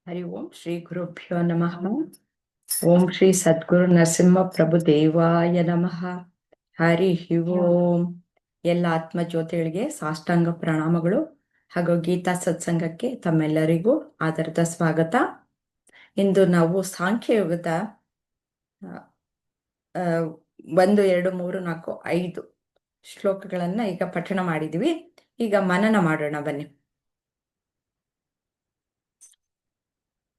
ಹರಿ ಓಂ ಶ್ರೀ ಗುರುಭ್ಯೋ ನಮಃ. ಓಂ ಶ್ರೀ ಸದ್ಗುರು ನರಸಿಂಹ ಪ್ರಭು ದೇವಾಯ ನಮಃ. ಹರಿ ಓಂ. ಎಲ್ಲ ಆತ್ಮಜ್ಯೋತಿಗಳಿಗೆ ಸಾಷ್ಟಾಂಗ ಪ್ರಣಾಮಗಳು ಹಾಗೂ ಗೀತಾ ಸತ್ಸಂಗಕ್ಕೆ ತಮ್ಮೆಲ್ಲರಿಗೂ ಆದರದ ಸ್ವಾಗತ. ಇಂದು ನಾವು ಸಾಂಖ್ಯಯೋಗದ 1, 2, 3, 4, 5 ಶ್ಲೋಕಗಳನ್ನ ಈಗ ಪಠಣ ಮಾಡಿದ್ವಿ. ಈಗ ಮನನ ಮಾಡೋಣ ಬನ್ನಿ.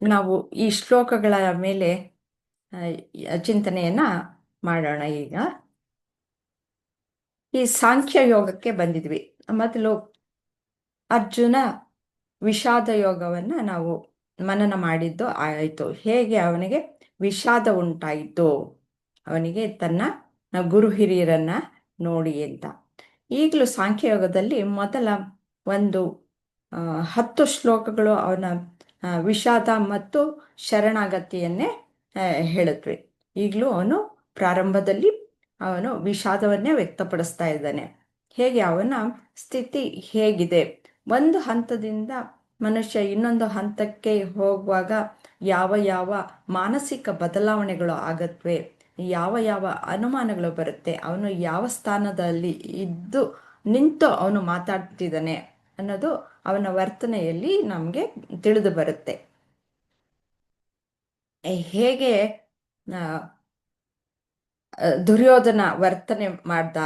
ನಾವು ಈ ಶ್ಲೋಕಗಳ ಮೇಲೆ ಚಿಂತನೆಯನ್ನ ಮಾಡೋಣ. ಈಗ ಈ ಸಾಂಖ್ಯ ಯೋಗಕ್ಕೆ ಬಂದಿದ್ವಿ. ಮೊದಲು ಅರ್ಜುನ ವಿಷಾದ ಯೋಗವನ್ನ ನಾವು ಮನನ ಮಾಡಿದ್ದು ಆಯಿತು. ಹೇಗೆ ಅವನಿಗೆ ವಿಷಾದ ಉಂಟಾಯಿತು, ಅವನಿಗೆ ತನ್ನ ಗುರು ಹಿರಿಯರನ್ನ ನೋಡಿ ಅಂತ. ಈಗಲೂ ಸಾಂಖ್ಯಯೋಗದಲ್ಲಿ ಮೊದಲ ಒಂದು 10 ಶ್ಲೋಕಗಳು ಅವನ ವಿಷಾದ ಮತ್ತು ಶರಣಾಗತಿಯನ್ನೇ ಹೇಳುತ್ತವೆ. ಈಗಲೂ ಅವನು ಪ್ರಾರಂಭದಲ್ಲಿ ಅವನು ವಿಷಾದವನ್ನೇ ವ್ಯಕ್ತಪಡಿಸ್ತಾ ಇದ್ದಾನೆ. ಹೇಗೆ ಅವನ ಸ್ಥಿತಿ ಹೇಗಿದೆ, ಒಂದು ಹಂತದಿಂದ ಮನುಷ್ಯ ಇನ್ನೊಂದು ಹಂತಕ್ಕೆ ಹೋಗುವಾಗ ಯಾವ ಯಾವ ಮಾನಸಿಕ ಬದಲಾವಣೆಗಳು ಆಗತ್ವೆ, ಯಾವ ಯಾವ ಅನುಮಾನಗಳು ಬರುತ್ತೆ, ಅವನು ಯಾವ ಸ್ಥಾನದಲ್ಲಿ ಇದ್ದು ನಿಂತು ಅವನು ಮಾತಾಡ್ತಿದ್ದಾನೆ ಅನ್ನೋದು ಅವನ ವರ್ತನೆಯಲ್ಲಿ ನಮಗೆ ತಿಳಿದು ಬರುತ್ತೆ. ಹೇಗೆ ದುರ್ಯೋಧನ ವರ್ತನೆ ಮಾಡ್ದ,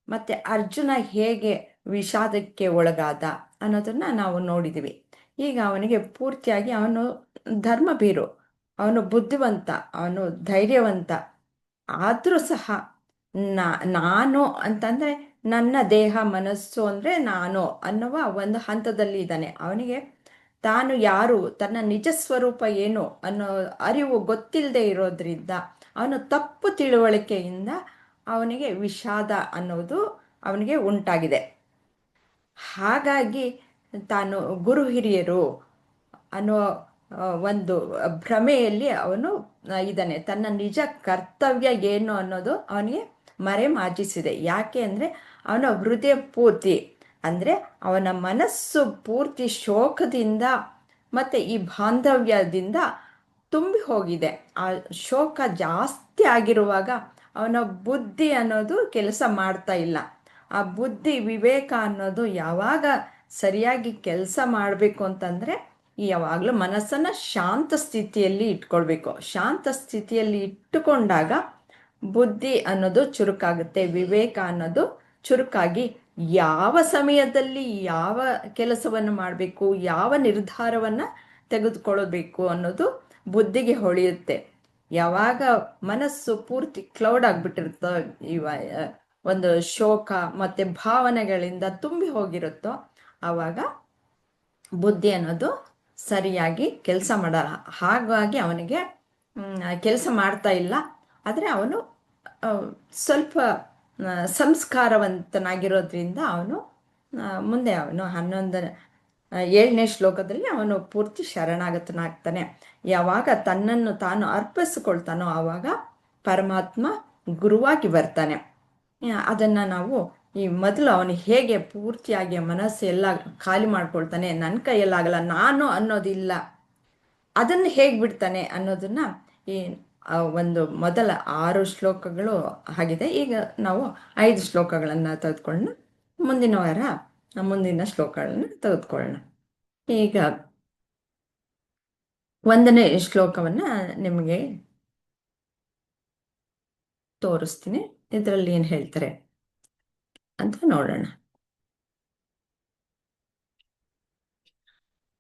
ಮತ್ತೆ ಅರ್ಜುನ ಹೇಗೆ ವಿಷಾದಕ್ಕೆ ಒಳಗಾದ ಅನ್ನೋದನ್ನ ನಾವು ನೋಡಿದ್ವಿ. ಈಗ ಅವನಿಗೆ ಪೂರ್ತಿಯಾಗಿ ಅವನು ಧರ್ಮಭೀರು, ಅವನು ಬುದ್ಧಿವಂತ, ಅವನು ಧೈರ್ಯವಂತ. ಆದರೂ ಸಹ ನಾನು ಅಂತಂದ್ರೆ ನನ್ನ ದೇಹ ಮನಸ್ಸು ಅಂದ್ರೆ ನಾನು ಅನ್ನುವ ಒಂದು ಹಂತದಲ್ಲಿ ಇದ್ದಾನೆ. ಅವನಿಗೆ ತಾನು ಯಾರು, ತನ್ನ ನಿಜ ಸ್ವರೂಪ ಏನು ಅನ್ನೋ ಅರಿವು ಗೊತ್ತಿಲ್ಲದೆ ಇರೋದ್ರಿಂದ ಅವನು ತಪ್ಪು ತಿಳುವಳಿಕೆಯಿಂದ ಅವನಿಗೆ ವಿಷಾದ ಅನ್ನೋದು ಅವನಿಗೆ ಉಂಟಾಗಿದೆ. ಹಾಗಾಗಿ ತಾನು ಗುರು ಹಿರಿಯರು ಅನ್ನೋ ಒಂದು ಭ್ರಮೆಯಲ್ಲಿ ಅವನು ಇದ್ದಾನೆ. ತನ್ನ ನಿಜ ಕರ್ತವ್ಯ ಏನು ಅನ್ನೋದು ಅವನಿಗೆ ಮರೆಮಾಚಿಸಿದೆ. ಯಾಕೆ ಅಂದರೆ ಅವನ ಹೃದಯ ಪೂರ್ತಿ ಅಂದರೆ ಅವನ ಮನಸ್ಸು ಪೂರ್ತಿ ಶೋಕದಿಂದ ಮತ್ತು ಈ ಬಾಂಧವ್ಯದಿಂದ ತುಂಬಿ ಹೋಗಿದೆ. ಆ ಶೋಕ ಜಾಸ್ತಿ ಆಗಿರುವಾಗ ಅವನ ಬುದ್ಧಿ ಅನ್ನೋದು ಕೆಲಸ ಮಾಡ್ತಾ ಇಲ್ಲ. ಆ ಬುದ್ಧಿ ವಿವೇಕ ಅನ್ನೋದು ಯಾವಾಗ ಸರಿಯಾಗಿ ಕೆಲಸ ಮಾಡಬೇಕು ಅಂತಂದರೆ ಯಾವಾಗಲೂ ಮನಸ್ಸನ್ನು ಶಾಂತ ಸ್ಥಿತಿಯಲ್ಲಿ ಇಟ್ಕೊಳ್ಬೇಕು. ಶಾಂತ ಸ್ಥಿತಿಯಲ್ಲಿ ಇಟ್ಟುಕೊಂಡಾಗ ಬುದ್ಧಿ ಅನ್ನೋದು ಚುರುಕಾಗುತ್ತೆ, ವಿವೇಕ ಅನ್ನೋದು ಚುರುಕಾಗಿ ಯಾವ ಸಮಯದಲ್ಲಿ ಯಾವ ಕೆಲಸವನ್ನು ಮಾಡಬೇಕು, ಯಾವ ನಿರ್ಧಾರವನ್ನು ತೆಗೆದುಕೊಳ್ಳಬೇಕು ಅನ್ನೋದು ಬುದ್ಧಿಗೆ ಹೊಳೆಯುತ್ತೆ. ಯಾವಾಗ ಮನಸ್ಸು ಪೂರ್ತಿ ಕ್ಲೌಡ್ ಆಗಿಬಿಟ್ಟಿರುತ್ತೋ, ಒಂದು ಶೋಕ ಮತ್ತು ಭಾವನೆಗಳಿಂದ ತುಂಬಿ ಹೋಗಿರುತ್ತೋ, ಆವಾಗ ಬುದ್ಧಿ ಅನ್ನೋದು ಸರಿಯಾಗಿ ಕೆಲಸ ಮಾಡಲ್ಲ. ಹಾಗಾಗಿ ಅವನಿಗೆ ಕೆಲಸ ಮಾಡ್ತಾ ಇಲ್ಲ. ಆದರೆ ಅವನು ಸ್ವಲ್ಪ ಸಂಸ್ಕಾರವಂತನಾಗಿರೋದ್ರಿಂದ ಅವನು ಮುಂದೆ ಅವನು 7ನೇ ಶ್ಲೋಕದಲ್ಲಿ ಅವನು ಪೂರ್ತಿ ಶರಣಾಗತನಾಗ್ತಾನೆ. ಯಾವಾಗ ತನ್ನನ್ನು ತಾನು ಅರ್ಪಿಸಿಕೊಳ್ತಾನೋ ಆವಾಗ ಪರಮಾತ್ಮ ಗುರುವಾಗಿ ಬರ್ತಾನೆ. ಅದನ್ನು ನಾವು ಈ ಮೊದಲು ಅವನು ಹೇಗೆ ಪೂರ್ತಿಯಾಗಿ ಮನಸ್ಸು ಎಲ್ಲ ಖಾಲಿ ಮಾಡ್ಕೊಳ್ತಾನೆ, ನನ್ನ ಕೈಯಲ್ಲಾಗಲ್ಲ, ನಾನು ಅನ್ನೋದಿಲ್ಲ, ಅದನ್ನು ಹೇಗೆ ಬಿಡ್ತಾನೆ ಅನ್ನೋದನ್ನ ಈ ಒಂದು ಮೊದಲ 6 ಶ್ಲೋಕಗಳು ಆಗಿದೆ. ಈಗ ನಾವು 5 ಶ್ಲೋಕಗಳನ್ನು ತೆಗೆದುಕೊಳ್ಳೋಣ. ಮುಂದಿನ ವಾರ ಮುಂದಿನ ಶ್ಲೋಕಗಳನ್ನು ತೆಗೆದುಕೊಳ್ಳೋಣ. ಈಗ 1ನೇ ಶ್ಲೋಕವನ್ನು ನಿಮಗೆ ತೋರಿಸ್ತೀನಿ. ಇದರಲ್ಲಿ ಏನು ಹೇಳ್ತಾರೆ ಅಂತ ನೋಡೋಣ.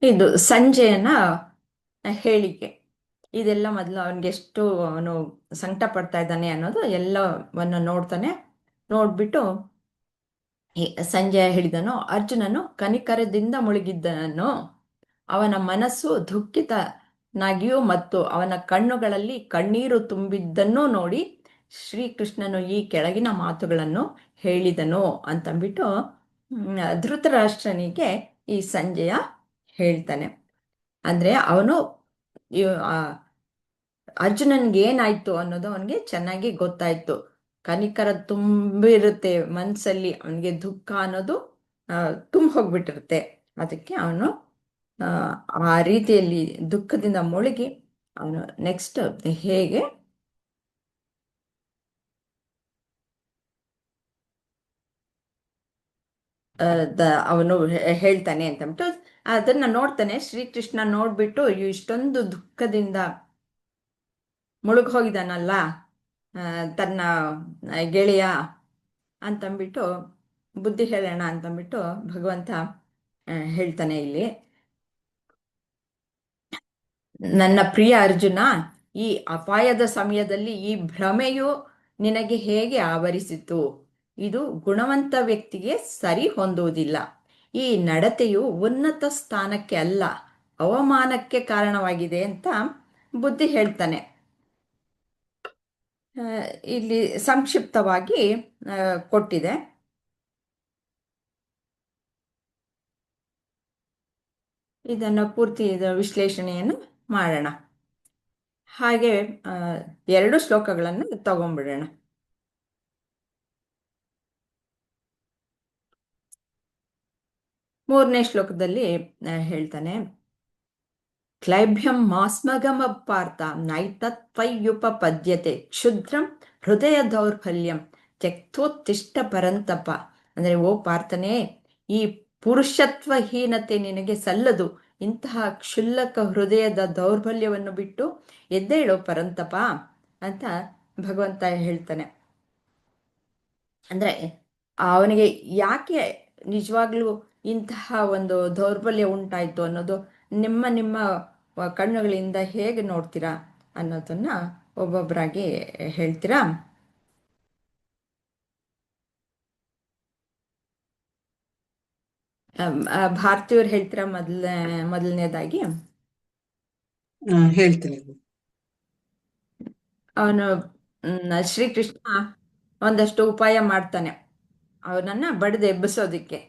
ಇದು ಸಂಜಯನ ಹೇಳಿಕೆ. ಇದೆಲ್ಲ ಮೊದಲು ಅವನಿಗೆ ಎಷ್ಟು ಅವನು ಸಂಕಟ ಪಡ್ತಾ ಇದ್ದಾನೆ ಅನ್ನೋದು ಎಲ್ಲವನ್ನು ನೋಡ್ತಾನೆ. ನೋಡ್ಬಿಟ್ಟು ಸಂಜಯ ಹೇಳಿದನು, ಅರ್ಜುನನು ಕನಿಕರದಿಂದ ಮುಳುಗಿದ್ದನೋ, ಅವನ ಮನಸ್ಸು ದುಃಖಿತನಾಗಿಯೂ ಮತ್ತು ಅವನ ಕಣ್ಣುಗಳಲ್ಲಿ ಕಣ್ಣೀರು ತುಂಬಿದ್ದನ್ನೂ ನೋಡಿ ಶ್ರೀಕೃಷ್ಣನು ಈ ಕೆಳಗಿನ ಮಾತುಗಳನ್ನು ಹೇಳಿದನು ಅಂತಂದ್ಬಿಟ್ಟು ಧೃತರಾಷ್ಟ್ರನಿಗೆ ಈ ಸಂಜಯ ಹೇಳ್ತಾನೆ. ಅಂದರೆ ಅವನು ಅರ್ಜುನನ್ಗೆ ಏನಾಯ್ತು ಅನ್ನೋದು ಅವನಿಗೆ ಚೆನ್ನಾಗಿ ಗೊತ್ತಾಯ್ತು. ಕನಿಕರ ತುಂಬಿರುತ್ತೆ ಮನಸ್ಸಲ್ಲಿ, ಅವನಿಗೆ ದುಃಖ ಅನ್ನೋದು ತುಂಬ ಹೋಗ್ಬಿಟ್ಟಿರುತ್ತೆ. ಅದಕ್ಕೆ ಅವನು ಆ, ಆ ರೀತಿಯಲ್ಲಿ ದುಃಖದಿಂದ ಮುಳುಗಿ ಅವನು ನೆಕ್ಸ್ಟ್ ಹೇಗೆ ಅವನು ಹೇಳ್ತಾನೆ ಅಂತಂದ್ಬಿಟ್ಟು ಅದನ್ನ ನೋಡ್ತಾನೆ. ಶ್ರೀಕೃಷ್ಣ ನೋಡ್ಬಿಟ್ಟು ಇಷ್ಟೊಂದು ದುಃಖದಿಂದ ಮುಳುಗ್ ಹೋಗಿದ್ದಾನಲ್ಲ ತನ್ನ ಗೆಳೆಯ ಅಂತಂದ್ಬಿಟ್ಟು ಬುದ್ಧಿ ಹೇಳೋಣ ಅಂತಂದ್ಬಿಟ್ಟು ಭಗವಂತ ಹೇಳ್ತಾನೆ ಇಲ್ಲಿ, ನನ್ನ ಪ್ರಿಯ ಅರ್ಜುನ, ಈ ಅಪಾಯದ ಸಮಯದಲ್ಲಿ ಈ ಭ್ರಮೆಯು ನಿನಗೆ ಹೇಗೆ ಆವರಿಸಿತು? ಇದು ಗುಣವಂತ ವ್ಯಕ್ತಿಗೆ ಸರಿ ಹೊಂದುವುದಿಲ್ಲ. ಈ ನಡತೆಯು ಉನ್ನತ ಸ್ಥಾನಕ್ಕೆ ಅಲ್ಲ, ಅವಮಾನಕ್ಕೆ ಕಾರಣವಾಗಿದೆ ಅಂತ ಬುದ್ಧಿ ಹೇಳ್ತಾನೆ. ಇಲ್ಲಿ ಸಂಕ್ಷಿಪ್ತವಾಗಿ ಕೊಟ್ಟಿದೆ. ಇದನ್ನು ಪೂರ್ತಿ ವಿಶ್ಲೇಷಣೆಯನ್ನು ಮಾಡೋಣ. ಹಾಗೆ 2 ಶ್ಲೋಕಗಳನ್ನು ತಗೊಂಡ್ಬಿಡೋಣ. ಮೂರನೇ ಶ್ಲೋಕದಲ್ಲಿ ಹೇಳ್ತಾನೆ, ಕ್ಲೈಭ್ಯಂ ಮಾಸ್ಮಗಮ ಪಾರ್ಥ ನೈತತ್ವಯುಪಪದ್ಯತೆ ಕ್ಷುದ್ರಂ ಹೃದಯ ದೌರ್ಬಲ್ಯಂ ತ್ಯಕ್ತೋತ್ತಿಷ್ಟ ಪರಂತಪ. ಅಂದರೆ ಓ ಪಾರ್ಥನೇ, ಈ ಪುರುಷತ್ವಹೀನತೆ ನಿನಗೆ ಸಲ್ಲದು. ಇಂತಹ ಕ್ಷುಲ್ಲಕ ಹೃದಯದ ದೌರ್ಬಲ್ಯವನ್ನು ಬಿಟ್ಟು ಎದ್ದೇಳು ಪರಂತಪ ಅಂತ ಭಗವಂತ ಹೇಳ್ತಾನೆ. ಅಂದರೆ ಅವನಿಗೆ ಯಾಕೆ ನಿಜವಾಗ್ಲೂ ಇಂತಹ ಒಂದು ದೌರ್ಬಲ್ಯ ಉಂಟಾಯಿತು ಅನ್ನೋದು ನಿಮ್ಮ ಕಣ್ಣುಗಳಿಂದ ಹೇಗೆ ನೋಡ್ತೀರಾ ಅನ್ನೋದನ್ನ ಒಬ್ಬೊಬ್ಬರಾಗಿ ಹೇಳ್ತೀರಾ? ಭಾರತೀಯವ್ರು ಹೇಳ್ತೀರಾ ಮೊದಲನೇದಾಗಿ? ಹೇಳ್ತೀನಿ. ಅವನು ಶ್ರೀಕೃಷ್ಣ ಒಂದಷ್ಟು ಉಪಾಯ ಮಾಡ್ತಾನೆ ಅವನನ್ನ ಬಡಿದು ಎಬ್ಬಿಸೋದಕ್ಕೆ.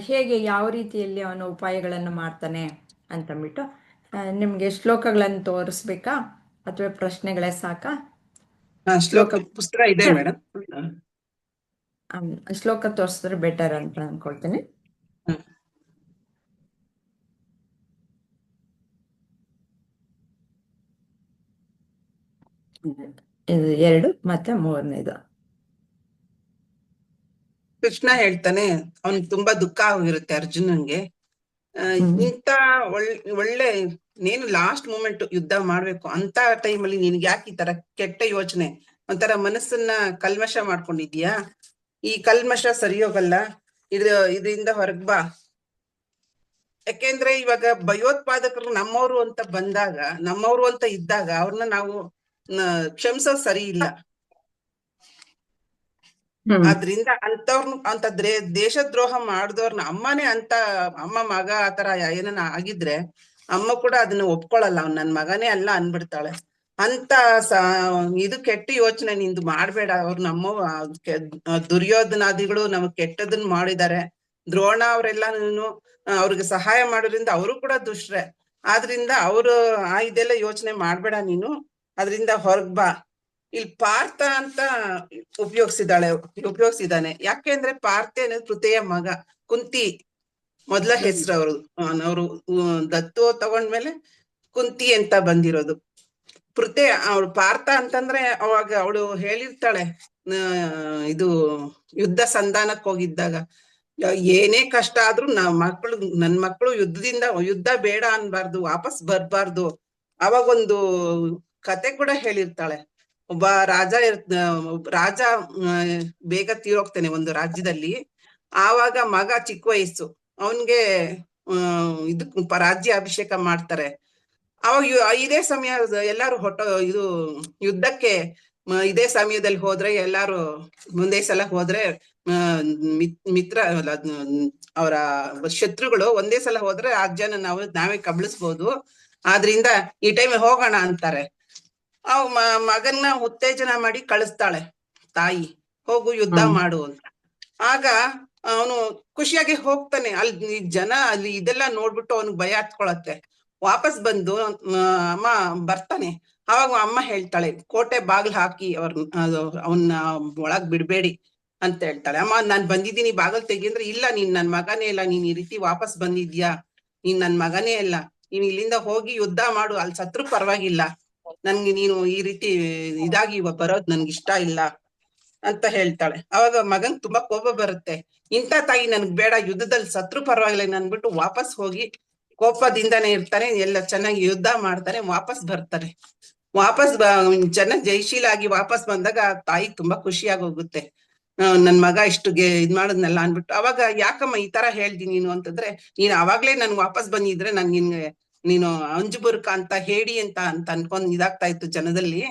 ಹೇಗೆ ಯಾವ ರೀತಿಯಲ್ಲಿ ಅವನು ಉಪಾಯಗಳನ್ನು ಮಾಡ್ತಾನೆ ಅಂತಂದ್ಬಿಟ್ಟು ನಿಮಗೆ ಶ್ಲೋಕಗಳನ್ನು ತೋರಿಸ್ಬೇಕಾ ಅಥವಾ ಪ್ರಶ್ನೆಗಳೇ ಸಾಕಾ? ಪುಸ್ತಕ ಇದೆ ಮೇಡಮ್. ಶ್ಲೋಕ ತೋರಿಸಿದ್ರೆ ಬೆಟರ್ ಅಂತ ಅನ್ಕೊಳ್ತೀನಿ. ಇದು 2 ಮತ್ತೆ 3ನೇದು. ಕೃಷ್ಣ ಹೇಳ್ತಾನೆ, ಅವನ್ ತುಂಬಾ ದುಃಖ ಆಗಿರುತ್ತೆ ಅರ್ಜುನನ್ಗೆ. ಇಂತ ಒಳ್ಳೆ ನೀನು ಲಾಸ್ಟ್ ಮೂಮೆಂಟ್ ಯುದ್ಧ ಮಾಡ್ಬೇಕು ಅಂತ ಟೈಮಲ್ಲಿ ನಿನ್ಗೆ ಯಾಕೆ ಈ ತರ ಕೆಟ್ಟ ಯೋಚನೆ, ಒಂಥರ ಮನಸ್ಸನ್ನ ಕಲ್ಮಶ ಮಾಡ್ಕೊಂಡಿದ್ಯಾ? ಈ ಕಲ್ಮಶ ಸರಿ ಹೋಗಲ್ಲ, ಇದರಿಂದ ಹೊರಗ್ ಬಾ. ಯಾಕೆಂದ್ರೆ ಇವಾಗ ಭಯೋತ್ಪಾದಕರು ನಮ್ಮವ್ರು ಅಂತ ಬಂದಾಗ, ನಮ್ಮವ್ರು ಅಂತ ಇದ್ದಾಗ ಅವ್ರನ್ನ ನಾವು ಕ್ಷಮಿಸೋದ್ ಸರಿ ಇಲ್ಲ. ಆದ್ರಿಂದ ಅಂತ ದೇಶದ್ರೋಹ ಮಾಡಿದವ್ರನ್ನ ಅಮ್ಮನೇ ಅಂತ ಅಮ್ಮ ಮಗ ಆತರ ಏನನ್ನ ಆಗಿದ್ರೆ ಅಮ್ಮ ಕೂಡ ಅದನ್ನ ಒಪ್ಕೊಳಲ್ಲ, ಅವ್ನ್ ನನ್ ಮಗನೇ ಅಲ್ಲ ಅನ್ಬಿಡ್ತಾಳೆ. ಅಂತ ಇದು ಕೆಟ್ಟ ಯೋಚನೆ ನಿಂದು ಮಾಡ್ಬೇಡ. ಅವ್ರು ನಮ್ಮ ದುರ್ಯೋಧನಾದಿಗಳು ನಮಗ್ ಕೆಟ್ಟದನ್ನ ಮಾಡಿದ್ದಾರೆ. ದ್ರೋಣ ಅವರೆಲ್ಲಾನು ಅವ್ರಿಗೆ ಸಹಾಯ ಮಾಡೋದ್ರಿಂದ ಅವರು ಕೂಡ ದುಷ್ಟ್ರೆ. ಆದ್ರಿಂದ ಅವರು ಇದೆಲ್ಲ ಯೋಚನೆ ಮಾಡ್ಬೇಡ ನೀನು, ಅದ್ರಿಂದ ಹೊರಗ್ ಬಾ. ಇಲ್ಲಿ ಪಾರ್ಥ ಅಂತ ಉಪಯೋಗಿಸಿದಾನೆ. ಯಾಕೆಂದ್ರೆ ಪಾರ್ಥ ಅನ್ನೋದು ಕೃತೆಯ ಮಗ, ಕುಂತಿ ಮೊದ್ಲ ಹೆಸರು ಅವರು ದತ್ತು ತಗೊಂಡ್ಮೇಲೆ ಕುಂತಿ ಅಂತ ಬಂದಿರೋದು. ಪೃಥೆ ಅವಳು ಪಾರ್ಥ ಅಂತಂದ್ರೆ ಅವಾಗ ಅವಳು ಹೇಳಿರ್ತಾಳೆ, ಇದು ಯುದ್ಧ ಸಂಧಾನಕ್ಕೆ ಹೋಗಿದ್ದಾಗ, ಏನೇ ಕಷ್ಟ ಆದ್ರೂ ನನ್ ಮಕ್ಕಳು ಯುದ್ಧ ಬೇಡ ಅನ್ಬಾರ್ದು, ವಾಪಸ್ ಬರ್ಬಾರ್ದು. ಅವಾಗೊಂದು ಕತೆ ಕೂಡ ಹೇಳಿರ್ತಾಳೆ. ಒಬ್ಬ ರಾಜ ಬೇಗ ತೀರೋಗ್ತಾನೆ ಒಂದು ರಾಜ್ಯದಲ್ಲಿ. ಆವಾಗ ಮಗ ಚಿಕ್ಕ ವಯಸ್ಸು, ಅವನ್ಗೆ ರಾಜ್ಯ ಅಭಿಷೇಕ ಮಾಡ್ತಾರೆ. ಅವಾಗ ಇದೇ ಸಮಯ ಎಲ್ಲಾರು ಯುದ್ಧಕ್ಕೆ ಇದೇ ಸಮಯದಲ್ಲಿ ಹೋದ್ರೆ ಎಲ್ಲಾರು ಮುಂದೆ ಸಲ ಹೋದ್ರೆ ಮಿತ್ರ ಅವರ ಶತ್ರುಗಳು ಒಂದೇ ಸಲ ಹೋದ್ರೆ ರಾಜ್ಯನ ನಾವೇ ಕಬಳಿಸ್ಬೋದು. ಆದ್ರಿಂದ ಈ ಟೈಮ್ ಹೋಗೋಣ ಅಂತಾರೆ. ಅವ್ ಮಗನ್ನ ಉತ್ತೇಜನ ಮಾಡಿ ಕಳಿಸ್ತಾಳೆ ತಾಯಿ, ಹೋಗು ಯುದ್ಧ ಮಾಡು ಅಂತ. ಆಗ ಅವನು ಖುಷಿಯಾಗಿ ಹೋಗ್ತಾನೆ. ಅಲ್ಲಿ ಜನ ಅಲ್ಲಿ ಇದೆಲ್ಲ ನೋಡ್ಬಿಟ್ಟು ಅವನಿಗೆ ಭಯ ಹತ್ಕೊಳತ್ತೆ. ವಾಪಸ್ ಬಂದು ಅಮ್ಮ ಬರ್ತಾನೆ. ಅವಾಗ ಅಮ್ಮ ಹೇಳ್ತಾಳೆ, ಕೋಟೆ ಬಾಗ್ಲು ಹಾಕಿ ಅವನ್ನ ಒಳಗ್ ಬಿಡ್ಬೇಡಿ ಅಂತ ಹೇಳ್ತಾಳೆ. ಅಮ್ಮ ನಾನ್ ಬಂದಿದ್ದೀನಿ, ಬಾಗಲ್ ತೆಗಿ ಅಂದ್ರೆ, ಇಲ್ಲ ನೀನ್ ನನ್ ಮಗನೇ ಇಲ್ಲ, ನೀನ್ ಈ ರೀತಿ ವಾಪಸ್ ಬಂದಿದ್ಯಾ, ನೀನ್ ನನ್ ಮಗನೇ ಅಲ್ಲ, ನೀನ್ ಇಲ್ಲಿಂದ ಹೋಗಿ ಯುದ್ಧ ಮಾಡು, ಅಲ್ಲಿ ಸತ್ರು ಪರವಾಗಿಲ್ಲ, ನನ್ಗೆ ನೀನು ಈ ರೀತಿ ಇದಾಗಿ ಬರೋದ್ ನನ್ಗೆ ಇಷ್ಟ ಇಲ್ಲ ಅಂತ ಹೇಳ್ತಾಳೆ. ಅವಾಗ ಮಗನ್ ತುಂಬಾ ಕೋಪ ಬರುತ್ತೆ. ಇಂಥ ತಾಯಿ ನನ್ಗ್ ಬೇಡ, ಯುದ್ಧದಲ್ಲಿ ಸತ್ರು ಪರವಾಗಿಲ್ಲ ನನ್ಬಿಟ್ಟು ವಾಪಸ್ ಹೋಗಿ ಕೋಪದಿಂದಾನೇ ಇರ್ತಾನೆ, ಎಲ್ಲ ಚೆನ್ನಾಗಿ ಯುದ್ಧ ಮಾಡ್ತಾರೆ, ವಾಪಸ್ ಬರ್ತಾರೆ. ವಾಪಸ್ ಚೆನ್ನಾಗ್ ಜಯಶೀಲ ಆಗಿ ವಾಪಸ್ ಬಂದಾಗ ತಾಯಿ ತುಂಬಾ ಖುಷಿಯಾಗಿ ಹೋಗುತ್ತೆ. ನನ್ ಮಗ ಇಷ್ಟು ಇದ್ ಮಾಡದ್ನಲ್ಲ ಅನ್ಬಿಟ್ಟು. ಅವಾಗ ಯಾಕಮ್ಮ ಈ ತರ ಹೇಳ್ದಿ ನೀನು ಅಂತಂದ್ರೆ, ನೀನ್ ಅವಾಗ್ಲೇ ನನ್ ವಾಪಸ್ ಬಂದಿದ್ರೆ ನನ್ ನಿನ್ಗೆ ನೀನು ಅಂಜುಬುರ್ಕ ಅಂತ ಹೇಳಿ ಅಂತ ಅನ್ಕೊಂಡ್ ಇದಾಗ್ತಾ ಇತ್ತು ಜನದಲ್ಲಿ,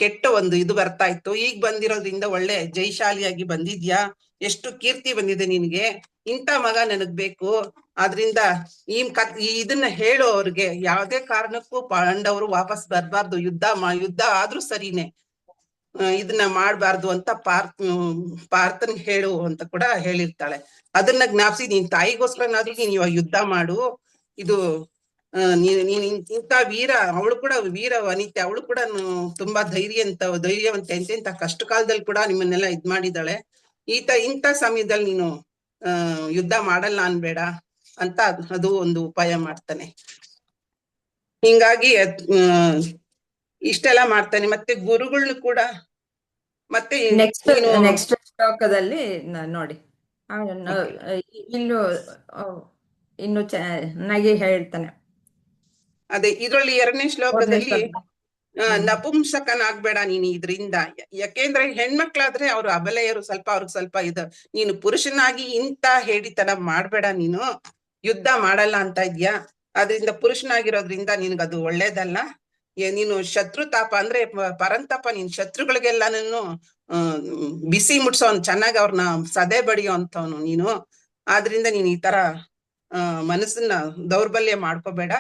ಕೆಟ್ಟ ಒಂದು ಇದು ಬರ್ತಾ ಇತ್ತು. ಈಗ ಬಂದಿರೋದ್ರಿಂದ ಒಳ್ಳೆ ಜೈಶಾಲಿಯಾಗಿ ಬಂದಿದ್ಯಾ, ಎಷ್ಟು ಕೀರ್ತಿ ಬಂದಿದೆ ನಿನ್ಗೆ, ಇಂಥ ಮಗ ನನಗ್ ಬೇಕು. ಆದ್ರಿಂದ ಇದನ್ನ ಹೇಳು ಅವ್ರಿಗೆ, ಯಾವ್ದೇ ಕಾರಣಕ್ಕೂ ಪಾಂಡವರು ವಾಪಸ್ ಬರ್ಬಾರ್ದು, ಯುದ್ಧ ಆದ್ರೂ ಸರಿನೇ, ಇದನ್ನ ಮಾಡ್ಬಾರ್ದು ಅಂತ ಪಾರ್ಥನ್ ಹೇಳು ಅಂತ ಕೂಡ ಹೇಳಿರ್ತಾಳೆ. ಅದನ್ನ ಜ್ಞಾಪಿಸಿ ನೀನ್ ತಾಯಿಗೋಸ್ಕರನಾದ್ರೂ ನೀನ್ ಇವಾಗ ಯುದ್ಧ ಮಾಡು, ಇದು ನೀನ್ ಇಂಥ ವೀರ, ಅವಳು ಕೂಡ ವೀರ ವನಿತೆ, ಅವಳು ಕೂಡ ತುಂಬಾ ಧೈರ್ಯವಂತೆ ಇಂಥ ಕಷ್ಟ ಕಾಲದಲ್ಲಿ ಕೂಡ ನಿಮ್ಮನ್ನೆಲ್ಲ ಇದ್ ಮಾಡಿದಾಳೆ. ಇಂಥ ಸಮಯದಲ್ಲಿ ನೀನು ಯುದ್ಧ ಮಾಡಲ್ಲ ಅನ್ಬೇಡ ಅಂತ ಅದು ಒಂದು ಉಪಾಯ ಮಾಡ್ತಾನೆ. ಹಿಂಗಾಗಿ ಇಷ್ಟೆಲ್ಲ ಮಾಡ್ತಾನೆ. ಮತ್ತೆ ಗುರುಗಳ್ನು ಕೂಡ ಮತ್ತೆ ನೆಕ್ಸ್ಟ್ ಶ್ಲೋಕದಲ್ಲಿ ನೋಡಿ ಇನ್ನು ಇನ್ನು ಚೆನ್ನಾಗಿ ಹೇಳ್ತಾನೆ. ಅದೇ ಇದ್ರಲ್ಲಿ 2ನೇ ಶ್ಲೋಕದಲ್ಲಿ ನಪುಂಸಕನಾಗ್ಬೇಡ ನೀನು ಇದ್ರಿಂದ, ಯಾಕೆಂದ್ರೆ ಹೆಣ್ಮಕ್ಳಾದ್ರೆ ಅವ್ರು ಅಬಲೆಯರು, ಅವ್ರಿಗೆ ಸ್ವಲ್ಪ ನೀನು ಪುರುಷನಾಗಿ ಇಂಥ ಹೇಳಿತನ ಮಾಡ್ಬೇಡ, ನೀನು ಯುದ್ಧ ಮಾಡಲ್ಲ ಅಂತ ಇದ್ಯಾ, ಅದ್ರಿಂದ ಪುರುಷನಾಗಿರೋದ್ರಿಂದ ನಿನ್ಗದು ಒಳ್ಳೇದಲ್ಲ. ನೀನು ಶತ್ರುತಾಪ ಅಂದ್ರೆ ಪರಂತಪ, ನೀನ್ ಶತ್ರುಗಳಿಗೆಲ್ಲಾನು ಬಿಸಿ ಮುಟ್ಸೋನ್, ಚೆನ್ನಾಗಿ ಅವ್ರನ್ನ ಸದೆ ಬಡಿಯೋ ಅಂತವನು ನೀನು. ಆದ್ರಿಂದ ನೀನ್ ಈ ತರ ಮನಸ್ಸನ್ನ ದೌರ್ಬಲ್ಯ ಮಾಡ್ಕೋಬೇಡ,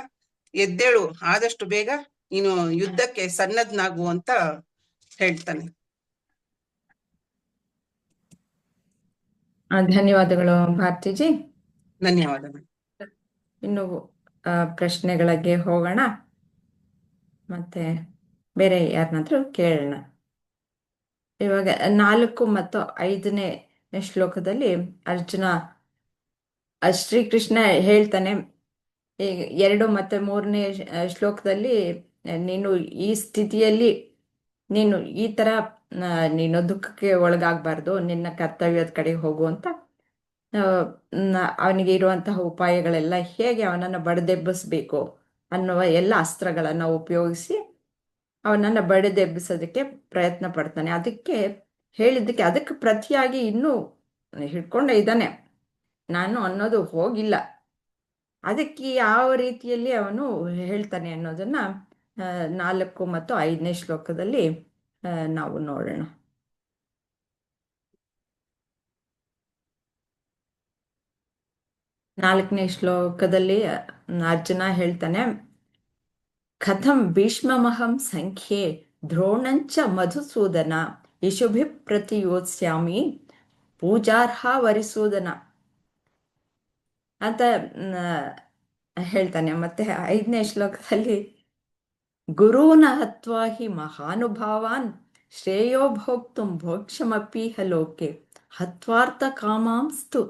ಎದ್ದೇಳು, ಆದಷ್ಟು ಬೇಗ ನೀನು ಯುದ್ಧಕ್ಕೆ ಸನ್ನದ್ನಾಗು ಅಂತ ಹೇಳ್ತಾನೆ. ಧನ್ಯವಾದಗಳು ಭಾರತೀಜಿ. ಧನ್ಯವಾದಗಳು. ಇನ್ನು ಪ್ರಶ್ನೆಗಳಿಗೆ ಹೋಗೋಣ, ಮತ್ತೆ ಬೇರೆ ಯಾರನ್ನಾದ್ರೂ ಕೇಳೋಣ. ಇವಾಗ 4 ಮತ್ತು 5ನೇ ಶ್ಲೋಕದಲ್ಲಿ ಅರ್ಜುನ ಶ್ರೀಕೃಷ್ಣ ಹೇಳ್ತಾನೆ, ಈಗ 2 ಮತ್ತು 3ನೇ ಶ್ಲೋಕದಲ್ಲಿ ನೀನು ಈ ಸ್ಥಿತಿಯಲ್ಲಿ ನೀನು ಈ ಥರ ನೀನು ದುಃಖಕ್ಕೆ ಒಳಗಾಗಬಾರ್ದು, ನಿನ್ನ ಕರ್ತವ್ಯದ ಕಡೆಗೆ ಹೋಗು ಅಂತ ಅವನಿಗೆ ಇರುವಂತಹ ಉಪಾಯಗಳೆಲ್ಲ, ಹೇಗೆ ಅವನನ್ನು ಬಡಿದೆಬ್ಬಿಸ್ಬೇಕು ಅನ್ನುವ ಎಲ್ಲ ಅಸ್ತ್ರಗಳನ್ನು ಉಪಯೋಗಿಸಿ ಅವನನ್ನು ಬಡಿದೆಬ್ಬಿಸೋದಕ್ಕೆ ಪ್ರಯತ್ನ ಪಡ್ತಾನೆ. ಅದಕ್ಕೆ ಪ್ರತಿಯಾಗಿ ಇನ್ನೂ ಹಿಡ್ಕೊಂಡೇ ಇದ್ದಾನೆ, ನಾನು ಅನ್ನೋದು ಹೋಗಿಲ್ಲ. ಅದಕ್ಕೆ ಯಾವ ರೀತಿಯಲ್ಲಿ ಅವನು ಹೇಳ್ತಾನೆ ಅನ್ನೋದನ್ನ 4 ಮತ್ತು 5ನೇ ಶ್ಲೋಕದಲ್ಲಿ ನಾವು ನೋಡೋಣ. ನಾಲ್ಕನೇ ಶ್ಲೋಕದಲ್ಲಿ ಅರ್ಜುನ ಹೇಳ್ತಾನೆ, ಕಥಂ ಭೀಷ್ಮಮಹಂ ಸಂಖ್ಯೆ ದ್ರೋಣಂಚ ಮಧುಸೂದನ ಯಶುಭಿ ಪ್ರತಿಯೋತ್ಸ್ಯಾಮಿ ಪೂಜಾರ್ಹ ವರಿಸೂದನ ಅಂತ ಹೇಳ್ತಾನೆ. ಮತ್ತೆ 5ನೇ ಶ್ಲೋಕದಲ್ಲಿ ಗುರೂನ ಹತ್ವಾ ಹಿ ಮಹಾನುಭಾವಾನ್ ಶ್ರೇಯೋ ಭೋಕ್ತುಂ ಭೋಕ್ಷಮಪೀಹ ಲೋಕೆ ಹತ್ವಾರ್ಥ ಕಾಮಾಂಸ್ತು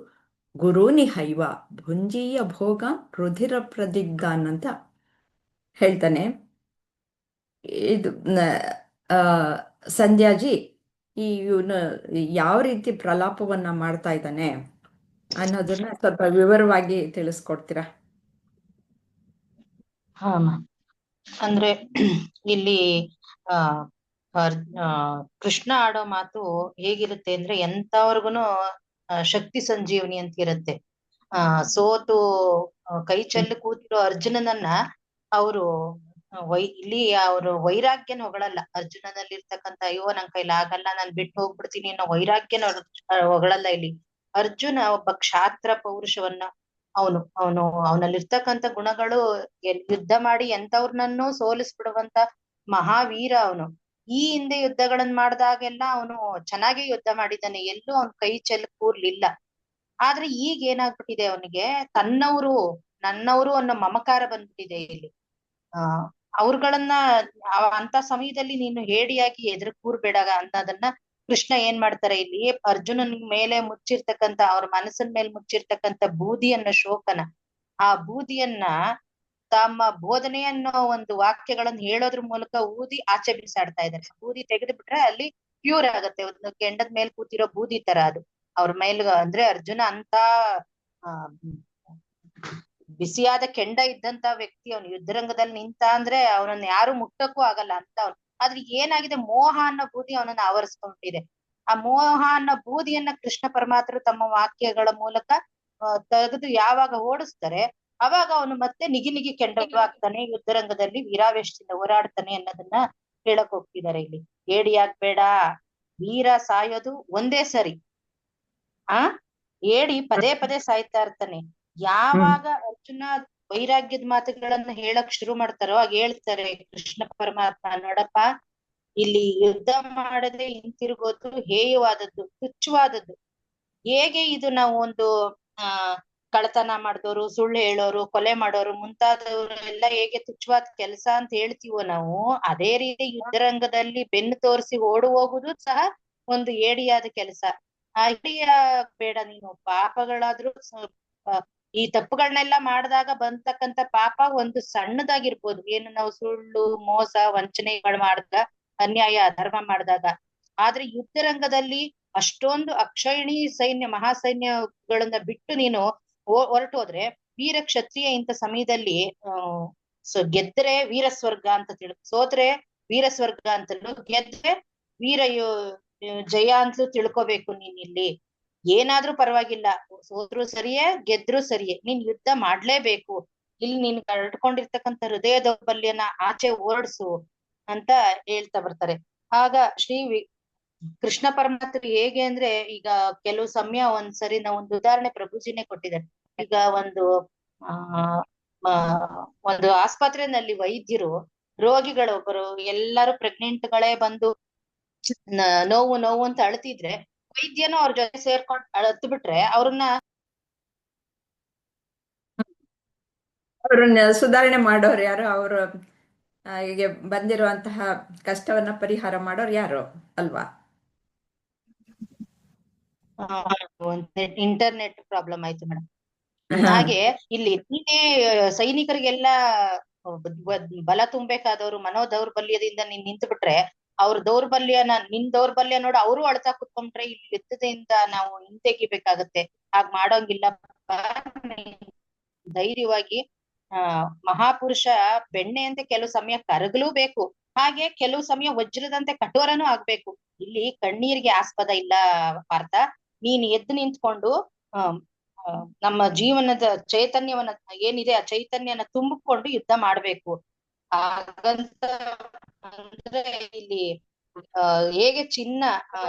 ಗುರೂನಿ ಹೈವ ಭುಂಜೀಯ ಭೋಗಾನ್ ರುಧಿರ ಪ್ರದಿಗ್ಧಾನ್ ಅಂತ ಹೇಳ್ತಾನೆ. ಇದು ಸಂಧ್ಯಾಜಿ, ಇವನು ಯಾವ ರೀತಿ ಪ್ರಲಾಪವನ್ನ ಮಾಡ್ತಾ ಇದ್ದಾನೆ ಅನ್ನೋದನ್ನ ಸ್ವಲ್ಪ ವಿವರವಾಗಿ ತಿಳಿಸ್ಕೊಡ್ತೀರಾ? ಹಾ, ಅಂದ್ರೆ ಇಲ್ಲಿ ಕೃಷ್ಣ ಆಡೋ ಮಾತು ಹೇಗಿರುತ್ತೆ ಅಂದ್ರೆ, ಎಂತವ್ರಿಗುನು ಶಕ್ತಿ ಸಂಜೀವನಿ ಅಂತ ಇರುತ್ತೆ. ಸೋತು ಕೈ ಚೆಲ್ಲಿ ಕೂತಿರೋ ಅರ್ಜುನನನ್ನ ಅವರು ಇಲ್ಲಿ ಅವರು ವೈರಾಗ್ಯನ ಹೊಗಳಲ್ಲ. ಅರ್ಜುನನಲ್ಲಿರ್ತಕ್ಕಂಥ ಅಯ್ಯೋ ನನ್ ಕೈಲಿ ಆಗಲ್ಲ, ನಾನ್ ಬಿಟ್ಟು ಹೋಗ್ಬಿಡ್ತೀನಿ ಅನ್ನೋ ವೈರಾಗ್ಯನ ಹೊಗಳಲ್ಲ. ಇಲ್ಲಿ ಅರ್ಜುನ ಒಬ್ಬ ಕ್ಷಾತ್ರ ಪೌರುಷವನ್ನ, ಅವನಲ್ಲಿರ್ತಕ್ಕಂಥ ಗುಣಗಳು ಯುದ್ಧ ಮಾಡಿ ಎಂತವ್ರನ್ನೂ ಸೋಲಿಸ್ಬಿಡುವಂತ ಮಹಾವೀರ ಅವನು. ಈ ಹಿಂದೆ ಯುದ್ಧಗಳನ್ನ ಮಾಡ್ದಾಗೆಲ್ಲ ಅವನು ಚೆನ್ನಾಗಿ ಯುದ್ಧ ಮಾಡಿದ್ದಾನೆ, ಎಲ್ಲೂ ಅವನ್ ಕೈ ಚೆಲ್ಲಿ ಕೂರ್ಲಿಲ್ಲ. ಆದ್ರೆ ಈಗ ಏನಾಗ್ಬಿಟ್ಟಿದೆ, ಅವನಿಗೆ ನನ್ನವರು ಅನ್ನೋ ಮಮಕಾರ ಬಂದ್ಬಿಟ್ಟಿದೆ ಇಲ್ಲಿ. ಅವ್ರುಗಳನ್ನ ಅಂತ ಸಮಯದಲ್ಲಿ ನೀನು ಹೇಡಿಯಾಗಿ ಎದುರು ಕೂರ್ಬೇಡ ಅನ್ನೋದನ್ನ ಕೃಷ್ಣ ಏನ್ ಮಾಡ್ತಾರೆ ಇಲ್ಲಿ, ಅರ್ಜುನನ್ ಮೇಲೆ ಮುಚ್ಚಿರ್ತಕ್ಕಂಥ, ಅವ್ರ ಮನಸ್ಸಿನ ಮೇಲೆ ಮುಚ್ಚಿರ್ತಕ್ಕಂಥ ಬೂದಿ ಅನ್ನೋ ಶೋಕನ ಆ ಬೂದಿಯನ್ನ ತಮ್ಮ ಬೋಧನೆ ಅನ್ನೋ ಒಂದು ವಾಕ್ಯಗಳನ್ನ ಹೇಳೋದ್ರ ಮೂಲಕ ಊದಿ ಆಚೆ ಬಿಸಾಡ್ತಾ ಇದ್ದಾರೆ. ಬೂದಿ ತೆಗೆದು ಬಿಟ್ರೆ ಅಲ್ಲಿ ಪ್ಯೂರ್ ಆಗತ್ತೆ. ಒಂದು ಕೆಂಡದ ಮೇಲೆ ಕೂತಿರೋ ಬೂದಿ ತರ ಅದು ಅವ್ರ ಮೇಲ್. ಅಂದ್ರೆ ಅರ್ಜುನ ಅಂತ ಆ ಬಿಸಿಯಾದ ಕೆಂಡ ಇದ್ದಂತ ವ್ಯಕ್ತಿ, ಅವನು ಯುದ್ಧರಂಗದಲ್ಲಿ ನಿಂತ ಅಂದ್ರೆ ಅವನನ್ನ ಯಾರು ಮುಟ್ಟಕ್ಕೂ ಆಗಲ್ಲ ಅಂತ ಅವ್ನು. ಆದ್ರೆ ಏನಾಗಿದೆ, ಮೋಹ ಅನ್ನೋ ಬೂದಿ ಅವನನ್ನ ಆವರಿಸ್ಕೊಂಡ್ಬಿಟ್ಟಿದೆ. ಆ ಮೋಹ ಅನ್ನೋ ಬೂದಿಯನ್ನ ಕೃಷ್ಣ ಪರಮಾತ್ಮರು ತಮ್ಮ ವಾಕ್ಯಗಳ ಮೂಲಕ ತೆಗೆದು ಯಾವಾಗ ಓಡಿಸ್ತಾರೆ, ಅವಾಗ ಅವನು ಮತ್ತೆ ನಿಗಿ ಕೆಂಡವಾಗ್ತಾನೆ, ಯುದ್ಧರಂಗದಲ್ಲಿ ವೀರಾವೇಶದಿಂದ ಹೋರಾಡ್ತಾನೆ ಅನ್ನೋದನ್ನ ಹೇಳಕ್ ಹೋಗ್ತಿದ್ದಾರೆ ಇಲ್ಲಿ. ಏಡಿಯಾಗ್ಬೇಡ, ವೀರ ಸಾಯೋದು ಒಂದೇ ಸರಿ. ಏಡಿ ಪದೇ ಪದೇ ಸಾಯ್ತಾ ಇರ್ತಾನೆ. ಯಾವಾಗ ಅರ್ಜುನ ವೈರಾಗ್ಯದ ಮಾತುಗಳನ್ನ ಹೇಳಕ್ ಶುರು ಮಾಡ್ತಾರೋ ಆಗ ಹೇಳ್ತಾರೆ ಕೃಷ್ಣ ಪರಮಾತ್ಮ, ನೋಡಪ್ಪ, ಇಲ್ಲಿ ಯುದ್ಧ ಮಾಡದೆ ಹಿಂತಿರುಗೋದು ಹೇಯವಾದದ್ದು, ತುಚ್ಛವಾದದ್ದು. ಹೇಗೆ ಇದು ನಾವು ಒಂದು ಕಳ್ಳತನ ಮಾಡಿದವರು, ಸುಳ್ಳು ಹೇಳೋರು, ಕೊಲೆ ಮಾಡೋರು ಮುಂತಾದವರು ಎಲ್ಲ ಹೇಗೆ ತುಚ್ಛವಾದ ಕೆಲಸ ಅಂತ ಹೇಳ್ತೀವೋ ನಾವು, ಅದೇ ರೀತಿ ಯುದ್ಧರಂಗದಲ್ಲಿ ಬೆನ್ನು ತೋರಿಸಿ ಓಡು ಹೋಗುದು ಸಹ ಒಂದು ಏಡಿಯಾದ ಕೆಲಸ. ಆ ಏಡಿಯ ಬೇಡ, ನೀನು ಪಾಪಗಳಾದ್ರೂ ಈ ತಪ್ಪುಗಳನ್ನೆಲ್ಲ ಮಾಡಿದಾಗ ಬಂತಕ್ಕಂತ ಪಾಪ ಒಂದು ಸಣ್ಣದಾಗಿರ್ಬೋದು, ಏನು ನಾವು ಸುಳ್ಳು, ಮೋಸ, ವಂಚನೆಗಳು ಮಾಡಿದಾಗ, ಅನ್ಯಾಯ ಅಧರ್ಮ ಮಾಡಿದಾಗ. ಆದ್ರೆ ಯುದ್ಧರಂಗದಲ್ಲಿ ಅಷ್ಟೊಂದು ಅಕ್ಷಯಣಿ ಸೈನ್ಯ, ಮಹಾಸೈನ್ಯಗಳನ್ನ ಬಿಟ್ಟು ನೀನು ಹೊರಟೋದ್ರೆ, ವೀರ ಕ್ಷತ್ರಿಯ ಇಂಥ ಸಮಯದಲ್ಲಿ ಗೆದ್ರೆ ವೀರ ಸ್ವರ್ಗ ಅಂತ ಸೋತ್ರೆ ವೀರ ಸ್ವರ್ಗ ಅಂತಲೂ, ಗೆದ್ರೆ ವೀರ ಜಯ ಅಂತಲೂ ತಿಳ್ಕೊಬೇಕು ನೀನ್. ಇಲ್ಲಿ ಏನಾದ್ರೂ ಪರವಾಗಿಲ್ಲ, ಸೋತ್ರು ಸರಿಯೇ ಗೆದ್ರು ಸರಿಯೇ, ನೀನ್ ಯುದ್ಧ ಮಾಡ್ಲೇಬೇಕು. ಇಲ್ಲಿ ನೀನ್ ಕಳ್ಕೊಂಡಿರ್ತಕ್ಕಂಥ ಹೃದಯ ದೌರ್ಬಲ್ಯನ ಆಚೆ ಓಡಿಸು ಅಂತ ಹೇಳ್ತಾ ಬರ್ತಾರೆ. ಆಗ ಕೃಷ್ಣ ಪರಮಾತ್ಮ ಹೇಗೆ ಅಂದ್ರೆ, ಈಗ ಕೆಲವು ಸಮಯ ಒಂದ್ಸರಿ ನಾವು ಒಂದು ಉದಾಹರಣೆ ಪ್ರಭುಜಿನೇ ಕೊಟ್ಟಿದ್ದಾರೆ. ಈಗ ಒಂದು ಆಸ್ಪತ್ರೆಯಲ್ಲಿ ವೈದ್ಯರು ರೋಗಿಗಳೊಬ್ಬರು ಎಲ್ಲಾರು ಪ್ರೆಗ್ನೆಂಟ್ ಗಳೇ ಬಂದು ನೋವು ನೋವು ಅಂತ ಅಳ್ತಿದ್ರೆ, ವೈದ್ಯನು ಅವ್ರ ಜೊತೆ ಸೇರ್ಕೊಂಡು ಅಳತ್ ಬಿಟ್ರೆ ಅವ್ರನ್ನ ಸುಧಾರಣೆ ಮಾಡೋರು ಯಾರು? ಅವರು ಹೀಗೆ ಬಂದಿರುವಂತಹ ಕಷ್ಟವನ್ನ ಪರಿಹಾರ ಮಾಡೋರು ಯಾರು ಅಲ್ವಾ? ಇಂಟರ್ನೆಟ್ ಪ್ರಾಬ್ಲಮ್ ಆಯ್ತು ಮೇಡಮ್. ಹಾಗೆ ಇಲ್ಲಿ ನೀನೇ ಸೈನಿಕರಿಗೆಲ್ಲ ಬಲ ತುಂಬೇಕಾದವರು ಮನೋ ದೌರ್ಬಲ್ಯದಿಂದ ನೀನ್ ನಿಂತು ಬಿಟ್ರೆ, ಅವ್ರ ನಿನ್ ದೌರ್ಬಲ್ಯ ನೋಡು ಅವರು ಅಳ್ತಾ ಕುತ್ಕೊಂಡ್ರೆ ಇಲ್ಲಿ ಯುದ್ಧದಿಂದ ನಾವು ಹಿಂತೆಗಿಬೇಕಾಗತ್ತೆ. ಹಾಗ್ ಮಾಡೋಂಗಿಲ್ಲ. ಧೈರ್ಯವಾಗಿ ಮಹಾಪುರುಷ ಬೆಣ್ಣೆ ಅಂತೆ ಕೆಲವು ಸಮಯ ಕರಗಲೂ ಬೇಕು, ಹಾಗೆ ಕೆಲವು ಸಮಯ ವಜ್ರದಂತೆ ಕಠೋರನೂ ಆಗ್ಬೇಕು. ಇಲ್ಲಿ ಕಣ್ಣೀರಿಗೆ ಆಸ್ಪದ ಇಲ್ಲ ಪಾರ್ಥ. ನೀನ್ ಎದ್ದು ನಿಂತ್ಕೊಂಡು ನಮ್ಮ ಜೀವನದ ಚೈತನ್ಯವನ್ನ ಏನಿದೆ ಆ ಚೈತನ್ಯನ ತುಂಬಿಕೊಂಡು ಯುದ್ಧ ಮಾಡ್ಬೇಕು. ಹಾಗಂತ ಅಂದ್ರೆ ಇಲ್ಲಿ ಹೇಗೆ ಚಿನ್ನ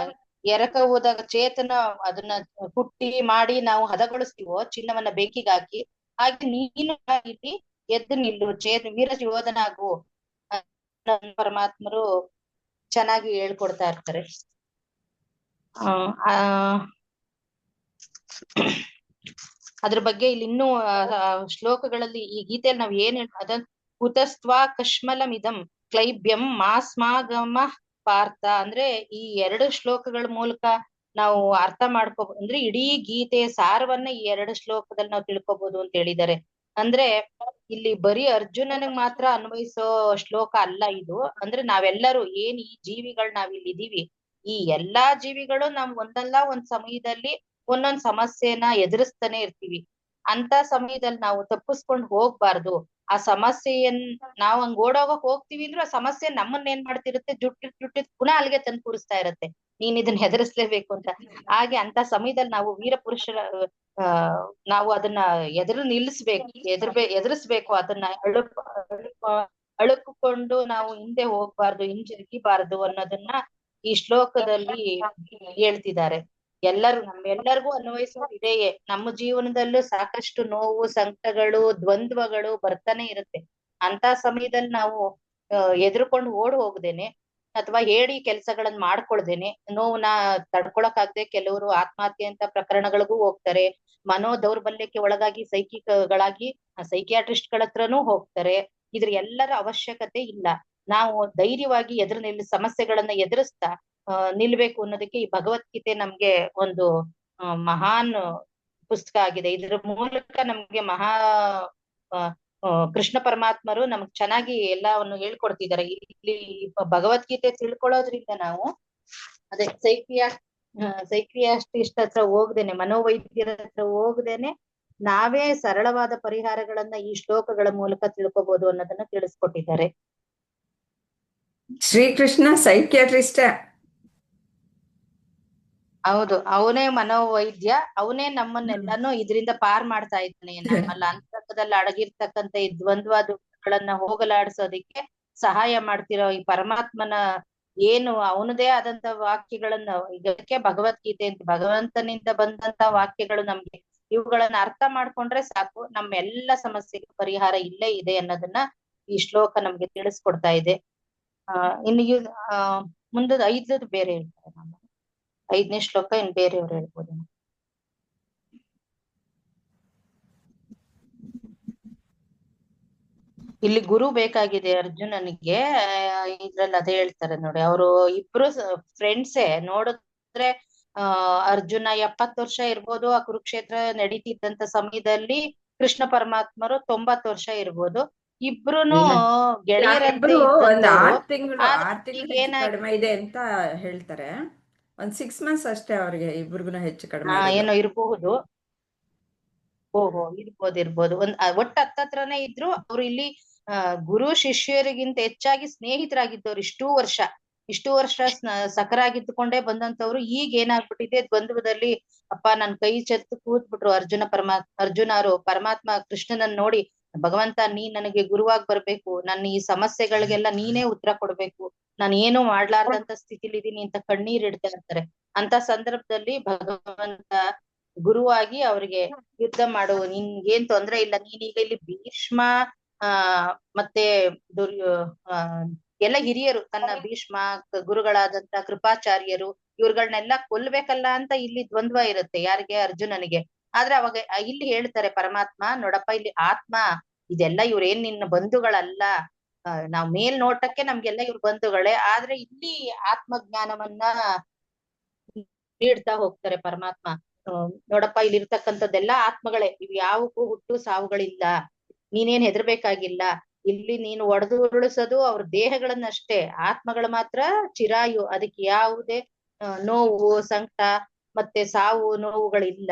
ಎರಕ ಹೋದಾಗ ಚೇತನ ಅದನ್ನ ಕುಟ್ಟಿ ಮಾಡಿ ನಾವು ಹದಗೊಳಿಸ್ತೀವೋ ಚಿನ್ನವನ್ನ ಬೆಂಕಿಗೆ ಹಾಕಿ, ಹಾಗೆ ನೀನು ಇಲ್ಲಿ ಎದ್ದು ನಿಲ್ಲು, ವೀರ ಯೋಧನಾಗು ಪರಮಾತ್ಮರು ಚೆನ್ನಾಗಿ ಹೇಳ್ಕೊಡ್ತಾ ಇರ್ತಾರೆ. ಅದ್ರ ಬಗ್ಗೆ ಇಲ್ಲಿ ಇನ್ನೂ ಶ್ಲೋಕಗಳಲ್ಲಿ ಈ ಗೀತೆಯಲ್ಲಿ ನಾವ್ ಏನ್ ಅದನ್ ಕುತಸ್ತ್ವಾ ಕಶ್ಮಲಮಿದಂ ಕ್ಲೈಬ್ಯಂ ಮಾಸ್ಮಾಗಮ ಪಾರ್ಥ ಅಂದ್ರೆ ಈ ಎರಡು ಶ್ಲೋಕಗಳ ಮೂಲಕ ನಾವು ಅರ್ಥ ಅಂದ್ರೆ ಇಡೀ ಗೀತೆಯ ಸಾರವನ್ನ ಈ ಎರಡು ಶ್ಲೋಕದಲ್ಲಿ ನಾವು ತಿಳ್ಕೊಬಹುದು ಅಂತ ಹೇಳಿದ್ದಾರೆ. ಅಂದ್ರೆ ಇಲ್ಲಿ ಬರೀ ಅರ್ಜುನನಿಗೆ ಮಾತ್ರ ಅನ್ವಯಿಸೋ ಶ್ಲೋಕ ಅಲ್ಲ ಇದು. ಅಂದ್ರೆ ನಾವೆಲ್ಲರೂ ಏನ್ ಈ ಜೀವಿಗಳು ನಾವಿಲ್ಲಿ ಇದೀವಿ, ಈ ಎಲ್ಲಾ ಜೀವಿಗಳು ನಾವ್ ಒಂದಲ್ಲ ಒಂದ್ ಸಮಯದಲ್ಲಿ ಒಂದೊಂದ್ ಸಮಸ್ಯೆನ ಎದುರಿಸ್ತಾನೆ ಇರ್ತೀವಿ. ಅಂತ ಸಮಯದಲ್ಲಿ ನಾವು ತಪ್ಪಿಸ್ಕೊಂಡ್ ಹೋಗ್ಬಾರ್ದು. ಆ ಸಮಸ್ಯೆಯನ್ ನಾವ್ ಹಂಗ್ ಓಡೋಗಕ್ ಹೋಗ್ತೀವಿ ಅಂದ್ರೆ ಆ ಸಮಸ್ಯೆ ನಮ್ಮನ್ನ ಏನ್ ಮಾಡ್ತಿರುತ್ತೆ, ಜುಟ್ಟಿದ್ ಪುನಃ ಅಲ್ಲಿಗೆ ತಂದು ಕೂರಿಸ್ತಾ ಇರತ್ತೆ, ನೀನ್ ಇದನ್ನ ಎದುರಿಸ್ಲೇಬೇಕು ಅಂತ. ಹಾಗೆ ಅಂತ ಸಮಯದಲ್ಲಿ ನಾವು ವೀರ ಪುರುಷರ ನಾವು ಅದನ್ನ ಎದುರಿಸ್ಬೇಕು. ಅದನ್ನ ಅಳುಕೊಂಡು ನಾವು ಹಿಂದೆ ಹೋಗ್ಬಾರ್ದು, ಹಿಂಜರಿಬಾರ್ದು ಅನ್ನೋದನ್ನ ಈ ಶ್ಲೋಕದಲ್ಲಿ ಹೇಳ್ತಿದ್ದಾರೆ. ನಮ್ಮೆಲ್ಲರಿಗೂ ಅನ್ವಯಿಸೋದು ಇದೆಯೇ. ನಮ್ಮ ಜೀವನದಲ್ಲೂ ಸಾಕಷ್ಟು ನೋವು, ಸಂಕಟಗಳು, ದ್ವಂದ್ವಗಳು ಬರ್ತಾನೆ ಇರುತ್ತೆ. ಅಂತ ಸಮಯದಲ್ಲಿ ನಾವು ಎದುರ್ಕೊಂಡು ಓಡ್ ಹೋಗ್ದೇನೆ ಅಥವಾ ಹೇಳಿ ಕೆಲ್ಸಗಳನ್ನ ಮಾಡ್ಕೊಳ್ದೇನೆ, ನೋವನ್ನ ತಡ್ಕೊಳಕ್ಕಾಗ್ದೆ ಕೆಲವರು ಆತ್ಮಹತ್ಯೆ ಅಂತ ಪ್ರಕರಣಗಳಿಗೂ ಹೋಗ್ತಾರೆ. ಮನೋ ದೌರ್ಬಲ್ಯಕ್ಕೆ ಒಳಗಾಗಿ ಸೈಕಿಯಾಟ್ರಿಸ್ಟ್ ಗಳ ಹತ್ರನೂ ಹೋಗ್ತಾರೆ. ಇದ್ರ ಎಲ್ಲರ ಅವಶ್ಯಕತೆ ಇಲ್ಲ. ನಾವು ಧೈರ್ಯವಾಗಿ ಸಮಸ್ಯೆಗಳನ್ನ ಎದುರಿಸ್ತಾ ನಿಲ್ಬೇಕು ಅನ್ನೋದಕ್ಕೆ ಈ ಭಗವದ್ಗೀತೆ ನಮ್ಗೆ ಒಂದು ಮಹಾನ್ ಪುಸ್ತಕ ಆಗಿದೆ. ಇದ್ರ ಮೂಲಕ ನಮ್ಗೆ ಆ, ಕೃಷ್ಣ ಪರಮಾತ್ಮರು ನಮ್ಗ್ ಚೆನ್ನಾಗಿ ಎಲ್ಲವನ್ನು ಹೇಳ್ಕೊಡ್ತಿದ್ದಾರೆ. ಇಲ್ಲಿ ಭಗವದ್ಗೀತೆ ತಿಳ್ಕೊಳ್ಳೋದ್ರಿಂದ ನಾವು ಅದೇ ಸೈಕ್ರಿಯಾಸ್ಟಿಸ್ಟ್ ಹತ್ರ ಹೋಗ್ದೇನೆ, ಮನೋವೈದ್ಯರ ಹತ್ರ ಹೋಗ್ದೇನೆ ನಾವೇ ಸರಳವಾದ ಪರಿಹಾರಗಳನ್ನ ಈ ಶ್ಲೋಕಗಳ ಮೂಲಕ ತಿಳ್ಕೊಬಹುದು ಅನ್ನೋದನ್ನ ತಿಳಿಸ್ಕೊಟ್ಟಿದ್ದಾರೆ. ಶ್ರೀಕೃಷ್ಣ ಸೈಕ್ಯಾಟ್ರಿಸ್ಟ್. ಹೌದು, ಅವನೇ ಮನೋವೈದ್ಯ, ಅವನೇ ನಮ್ಮನ್ನೆಲ್ಲಾನು ಇದರಿಂದ ಪಾರ್ ಮಾಡ್ತಾ ಇದ್ದಾನೆ. ನಮ್ಮಲ್ಲಿ ಅಂತರಂಗದಲ್ಲಿ ಅಡಗಿರ್ತಕ್ಕಂಥ ಈ ದ್ವಂದ್ವ ದುಃಖಗಳನ್ನ ಹೋಗಲಾಡಿಸೋದಿಕ್ಕೆ ಸಹಾಯ ಮಾಡ್ತಿರೋ ಈ ಪರಮಾತ್ಮನ ಏನು ಅವನದೇ ಆದಂತ ವಾಕ್ಯಗಳನ್ನ, ಇದಕ್ಕೆ ಭಗವದ್ಗೀತೆ ಅಂತ ಭಗವಂತನಿಂದ ಬಂದಂತ ವಾಕ್ಯಗಳು ನಮ್ಗೆ ಇವುಗಳನ್ನ ಅರ್ಥ ಮಾಡ್ಕೊಂಡ್ರೆ ಸಾಕು, ನಮ್ಮ ಎಲ್ಲ ಸಮಸ್ಯೆಗೆ ಪರಿಹಾರ ಇಲ್ಲೇ ಇದೆ ಅನ್ನೋದನ್ನ ಈ ಶ್ಲೋಕ ನಮ್ಗೆ ತಿಳಿಸ್ಕೊಡ್ತಾ ಇದೆ. ಇನ್ನು ಮುಂದದ 5ದು ಬೇರೆ ಹೇಳ್ತಾರೆ. ನಮ್ಮ 5ನೇ ಶ್ಲೋಕ ಇನ್ ಬೇರೆಯವ್ರು ಹೇಳ್ಬೋದು. ಇಲ್ಲಿ ಗುರು ಬೇಕಾಗಿದೆ ಅರ್ಜುನನಿಗೆ. ಇದ್ರಲ್ಲಿ ಅದೇ ಹೇಳ್ತಾರೆ ನೋಡಿ, ಅವರು ಇಬ್ರು ಫ್ರೆಂಡ್ಸೇ. ನೋಡಿದ್ರೆ ಅರ್ಜುನ 70 ವರ್ಷ ಇರ್ಬೋದು ಆ ಕುರುಕ್ಷೇತ್ರ ನಡೀತಿದ್ದಂತ ಸಮಯದಲ್ಲಿ, ಕೃಷ್ಣ ಪರಮಾತ್ಮರು 90 ವರ್ಷ ಇರ್ಬೋದು. ಇಬ್ರುನು ಗೆಳೆಯರಂತೆ ಒಂದ್ ಇದ್ದಂತವ್ರು. 6 ತಿಂಗಳು ಕಡಿಮೆ ಇದೆ ಅಂತ ಹೇಳ್ತಾರೆ. ಒಂದ್ 6 months ಅಷ್ಟೇ ಅವ್ರಿಗೆ ಇಬ್ರಿಗೂ ಹೆಚ್ಚು ಕಡಿಮೆ ಏನೋ ಇರ್ಬಹುದು. ಓಹೋ, ಇರ್ಬೋದು. ಒಟ್ಟು ಹತ್ತತ್ರನೇ ಇದ್ರು. ಅವ್ರು ಇಲ್ಲಿ ಗುರು ಶಿಷ್ಯರಿಗಿಂತ ಹೆಚ್ಚಾಗಿ ಸ್ನೇಹಿತರಾಗಿದ್ದವ್ರು. ಇಷ್ಟು ವರ್ಷ ಸಖರಾಗಿದ್ದುಕೊಂಡೇ ಬಂದಂತವ್ರು ಈಗ ಏನಾಗ್ಬಿಟ್ಟಿದೆ, ದ್ವಂದ್ವದಲ್ಲಿ ಅಪ್ಪ ನನ್ ಕೈ ಚೆತ್ತು ಕೂತ್ಬಿಟ್ರು ಅರ್ಜುನರು. ಪರಮಾತ್ಮ ಕೃಷ್ಣನನ್ನ ನೋಡಿ, ಭಗವಂತ ನೀ ನನಗೆ ಗುರುವಾಗಿ ಬರ್ಬೇಕು, ನನ್ನ ಈ ಸಮಸ್ಯೆಗಳಿಗೆಲ್ಲ ನೀನೇ ಉತ್ತರ ಕೊಡ್ಬೇಕು, ನಾನು ಏನು ಮಾಡ್ಲಾರ್ದಂತ ಸ್ಥಿತಿಲಿದೀನಿ ಅಂತ ಕಣ್ಣೀರ್ ಇಡ್ತಾ ಇರ್ತಾರೆ. ಅಂತ ಸಂದರ್ಭದಲ್ಲಿ ಭಗವಂತ ಗುರುವಾಗಿ ಅವ್ರಿಗೆ ಯುದ್ಧ ಮಾಡು, ನಿನ್ಗೇನ್ ತೊಂದ್ರೆ ಇಲ್ಲ, ನೀನೀಗ ಇಲ್ಲಿ ಭೀಷ್ಮ ಮತ್ತೆ ಎಲ್ಲ ಹಿರಿಯರು, ತನ್ನ ಭೀಷ್ಮ ಗುರುಗಳಾದಂತ ಕೃಪಾಚಾರ್ಯರು ಇವ್ರುಗಳನ್ನೆಲ್ಲ ಕೊಲ್ಬೇಕಲ್ಲ ಅಂತ ಇಲ್ಲಿ ದ್ವಂದ್ವ ಇರುತ್ತೆ ಯಾರಿಗೆ, ಅರ್ಜುನನಿಗೆ. ಆದ್ರೆ ಅವಾಗ ಇಲ್ಲಿ ಹೇಳ್ತಾರೆ ಪರಮಾತ್ಮ, ನೋಡಪ್ಪ ಇಲ್ಲಿ ಆತ್ಮ ಇದೆಲ್ಲ ಇವ್ರೇನ್ ನಿನ್ನ ಬಂಧುಗಳಲ್ಲ, ನಾವ್ ಮೇಲ್ ನೋಟಕ್ಕೆ ನಮ್ಗೆಲ್ಲ ಇವ್ರ ಬಂಧುಗಳೇ, ಆದ್ರೆ ಇಲ್ಲಿ ಆತ್ಮಜ್ಞಾನವನ್ನ ನೀಡ್ತಾ ಹೋಗ್ತಾರೆ ಪರಮಾತ್ಮ. ನೋಡಪ್ಪ ಇಲ್ಲಿ ಇರ್ತಕ್ಕಂಥದ್ದೆಲ್ಲ ಆತ್ಮಗಳೇ, ಇವ್ ಯಾವಕ್ಕೂ ಹುಟ್ಟು ಸಾವುಗಳಿಲ್ಲ, ನೀನೇನ್ ಹೆದರ್ಬೇಕಾಗಿಲ್ಲ. ಇಲ್ಲಿ ನೀನು ಒಡೆದು ಉರುಳಿಸೋದು ಅವ್ರ ದೇಹಗಳನ್ನಷ್ಟೇ, ಆತ್ಮಗಳು ಮಾತ್ರ ಚಿರಾಯು, ಅದಕ್ಕೆ ಯಾವುದೇ ನೋವು ಸಂಕಟ ಮತ್ತೆ ಸಾವು ನೋವುಗಳಿಲ್ಲ.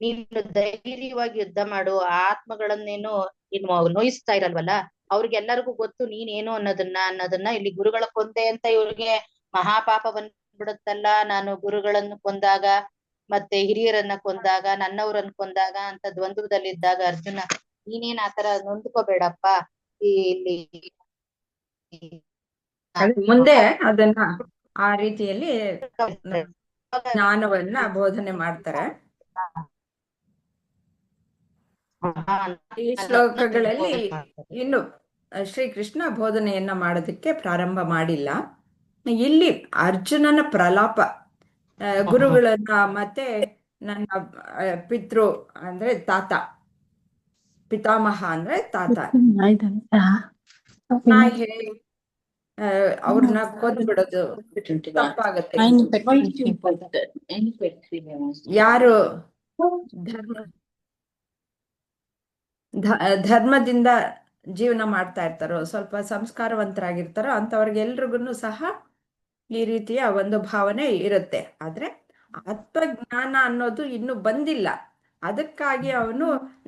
ನೀನು ಧೈರ್ಯವಾಗಿ ಯುದ್ಧ ಮಾಡು, ಆ ಆತ್ಮಗಳನ್ನೇನು ಇನ್ನು ನೋಯಿಸ್ತಾ ಇರಲ್ವಲ್ಲ ಅವ್ರಿಗೆಲ್ಲರಿಗೂ ಗೊತ್ತು ನೀನೇನು ಅನ್ನೋದನ್ನ ಇಲ್ಲಿ ಗುರುಗಳ ಕೊಂದೆ ಅಂತ ಇವ್ರಿಗೆ ಮಹಾಪಾಪ ಬಂದ್ಬಿಡುತ್ತಲ್ಲ, ನಾನು ಗುರುಗಳನ್ನು ಕೊಂದಾಗ ಮತ್ತೆ ಹಿರಿಯರನ್ನ ಕೊಂದಾಗ ನನ್ನವರನ್ನ ಕೊಂದಾಗ ಅಂತ ದ್ವಂದ್ವದಲ್ಲಿದ್ದಾಗ ಅರ್ಜುನ, ನೀನೇನ್ ಆತರ ನೊಂದ್ಕೋಬೇಡಪ್ಪ, ಇಲ್ಲಿ ಮುಂದೆ ಅದನ್ನ ಆ ರೀತಿಯಲ್ಲಿ ಜ್ಞಾನವನ್ನ ಬೋಧನೆ ಮಾಡ್ತಾರೆ. ಈ ಶ್ಲೋಕಗಳಲ್ಲಿ ಇನ್ನು ಶ್ರೀಕೃಷ್ಣ ಬೋಧನೆಯನ್ನ ಮಾಡೋದಕ್ಕೆ ಪ್ರಾರಂಭ ಮಾಡಿಲ್ಲ. ಇಲ್ಲಿ ಅರ್ಜುನನ ಪ್ರಲಾಪ, ಗುರುಗಳನ್ನ ಮತ್ತೆ ನನ್ನ ಪಿತೃ ಅಂದ್ರೆ ತಾತ, ಪಿತಾಮಹ ಅಂದ್ರೆ ತಾತ, ನಾ ಅವ್ರನ್ನ ಕೊಂದು ಬಿಡೋದು ತಪ್ಪಾಗತ್ತೆ. ಯಾರು ಧರ್ಮದಿಂದ ಜೀವನ ಮಾಡ್ತಾ ಇರ್ತಾರೋ, ಸ್ವಲ್ಪ ಸಂಸ್ಕಾರವಂತರಾಗಿರ್ತಾರೋ ಅಂಥವ್ರಿಗೆಲ್ರಿಗೂ ಸಹ ಈ ರೀತಿಯ ಒಂದು ಭಾವನೆ ಇರುತ್ತೆ. ಆದ್ರೆ ಆತ್ಮಜ್ಞಾನ ಅನ್ನೋದು ಇನ್ನು ಬಂದಿಲ್ಲ. ಅದಕ್ಕಾಗಿ ಅವನು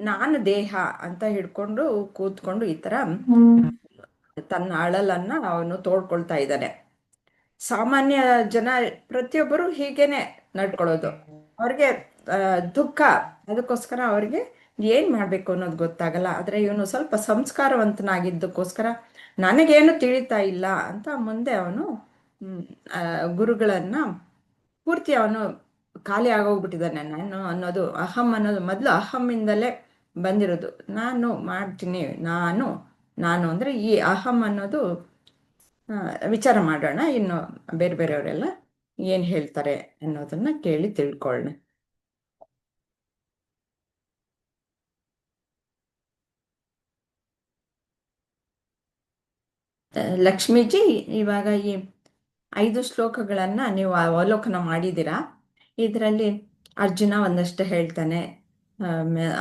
ನಾನು ದೇಹ ಅಂತ ಹಿಡ್ಕೊಂಡು ಕೂತ್ಕೊಂಡು ಈ ತರ ತನ್ನ ಅಳಲನ್ನ ಅವನು ತೋಡ್ಕೊಳ್ತಾ ಇದ್ದಾನೆ. ಸಾಮಾನ್ಯ ಜನ ಪ್ರತಿಯೊಬ್ಬರು ಹೀಗೇನೆ ನಡ್ಕೊಳ್ಳೋದು. ಅವ್ರಿಗೆ ದುಃಖ, ಅದಕ್ಕೋಸ್ಕರ ಅವ್ರಿಗೆ ಏನ್ ಮಾಡ್ಬೇಕು ಅನ್ನೋದು ಗೊತ್ತಾಗಲ್ಲ. ಆದ್ರೆ ಇವನು ಸ್ವಲ್ಪ ಸಂಸ್ಕಾರವಂತನಾಗಿದ್ದಕ್ಕೋಸ್ಕರ ನನಗೇನು ತಿಳಿತಾ ಇಲ್ಲ ಅಂತ ಮುಂದೆ ಅವನು ಗುರುಗಳನ್ನ ಪೂರ್ತಿ ಅವನು ಖಾಲಿ ಆಗೋಗ್ಬಿಟ್ಟಿದ್ದಾನೆ. ನಾನು ಅನ್ನೋದು ಅಹಂ ಅನ್ನೋದು ಮೊದಲು ಅಹಮ್ಮಿಂದಲೇ ಬಂದಿರೋದು. ನಾನು ಮಾಡ್ತೀನಿ, ನಾನು ಅಂದ್ರೆ ಈ ಅಹಂ ಅನ್ನೋದು ವಿಚಾರ ಮಾಡೋಣ. ಇನ್ನು ಬೇರೆ ಬೇರೆಯವರೆಲ್ಲ ಏನ್ ಹೇಳ್ತಾರೆ ಅನ್ನೋದನ್ನ ಕೇಳಿ ತಿಳ್ಕೊಳ್ಳೋಣ. ಲಕ್ಷ್ಮೀಜಿ, ಇವಾಗ ಈ 5 ಶ್ಲೋಕಗಳನ್ನ ನೀವು ಅವಲೋಕನ ಮಾಡಿದ್ದೀರಾ. ಇದರಲ್ಲಿ ಅರ್ಜುನ ಒಂದಷ್ಟು ಹೇಳ್ತಾನೆ,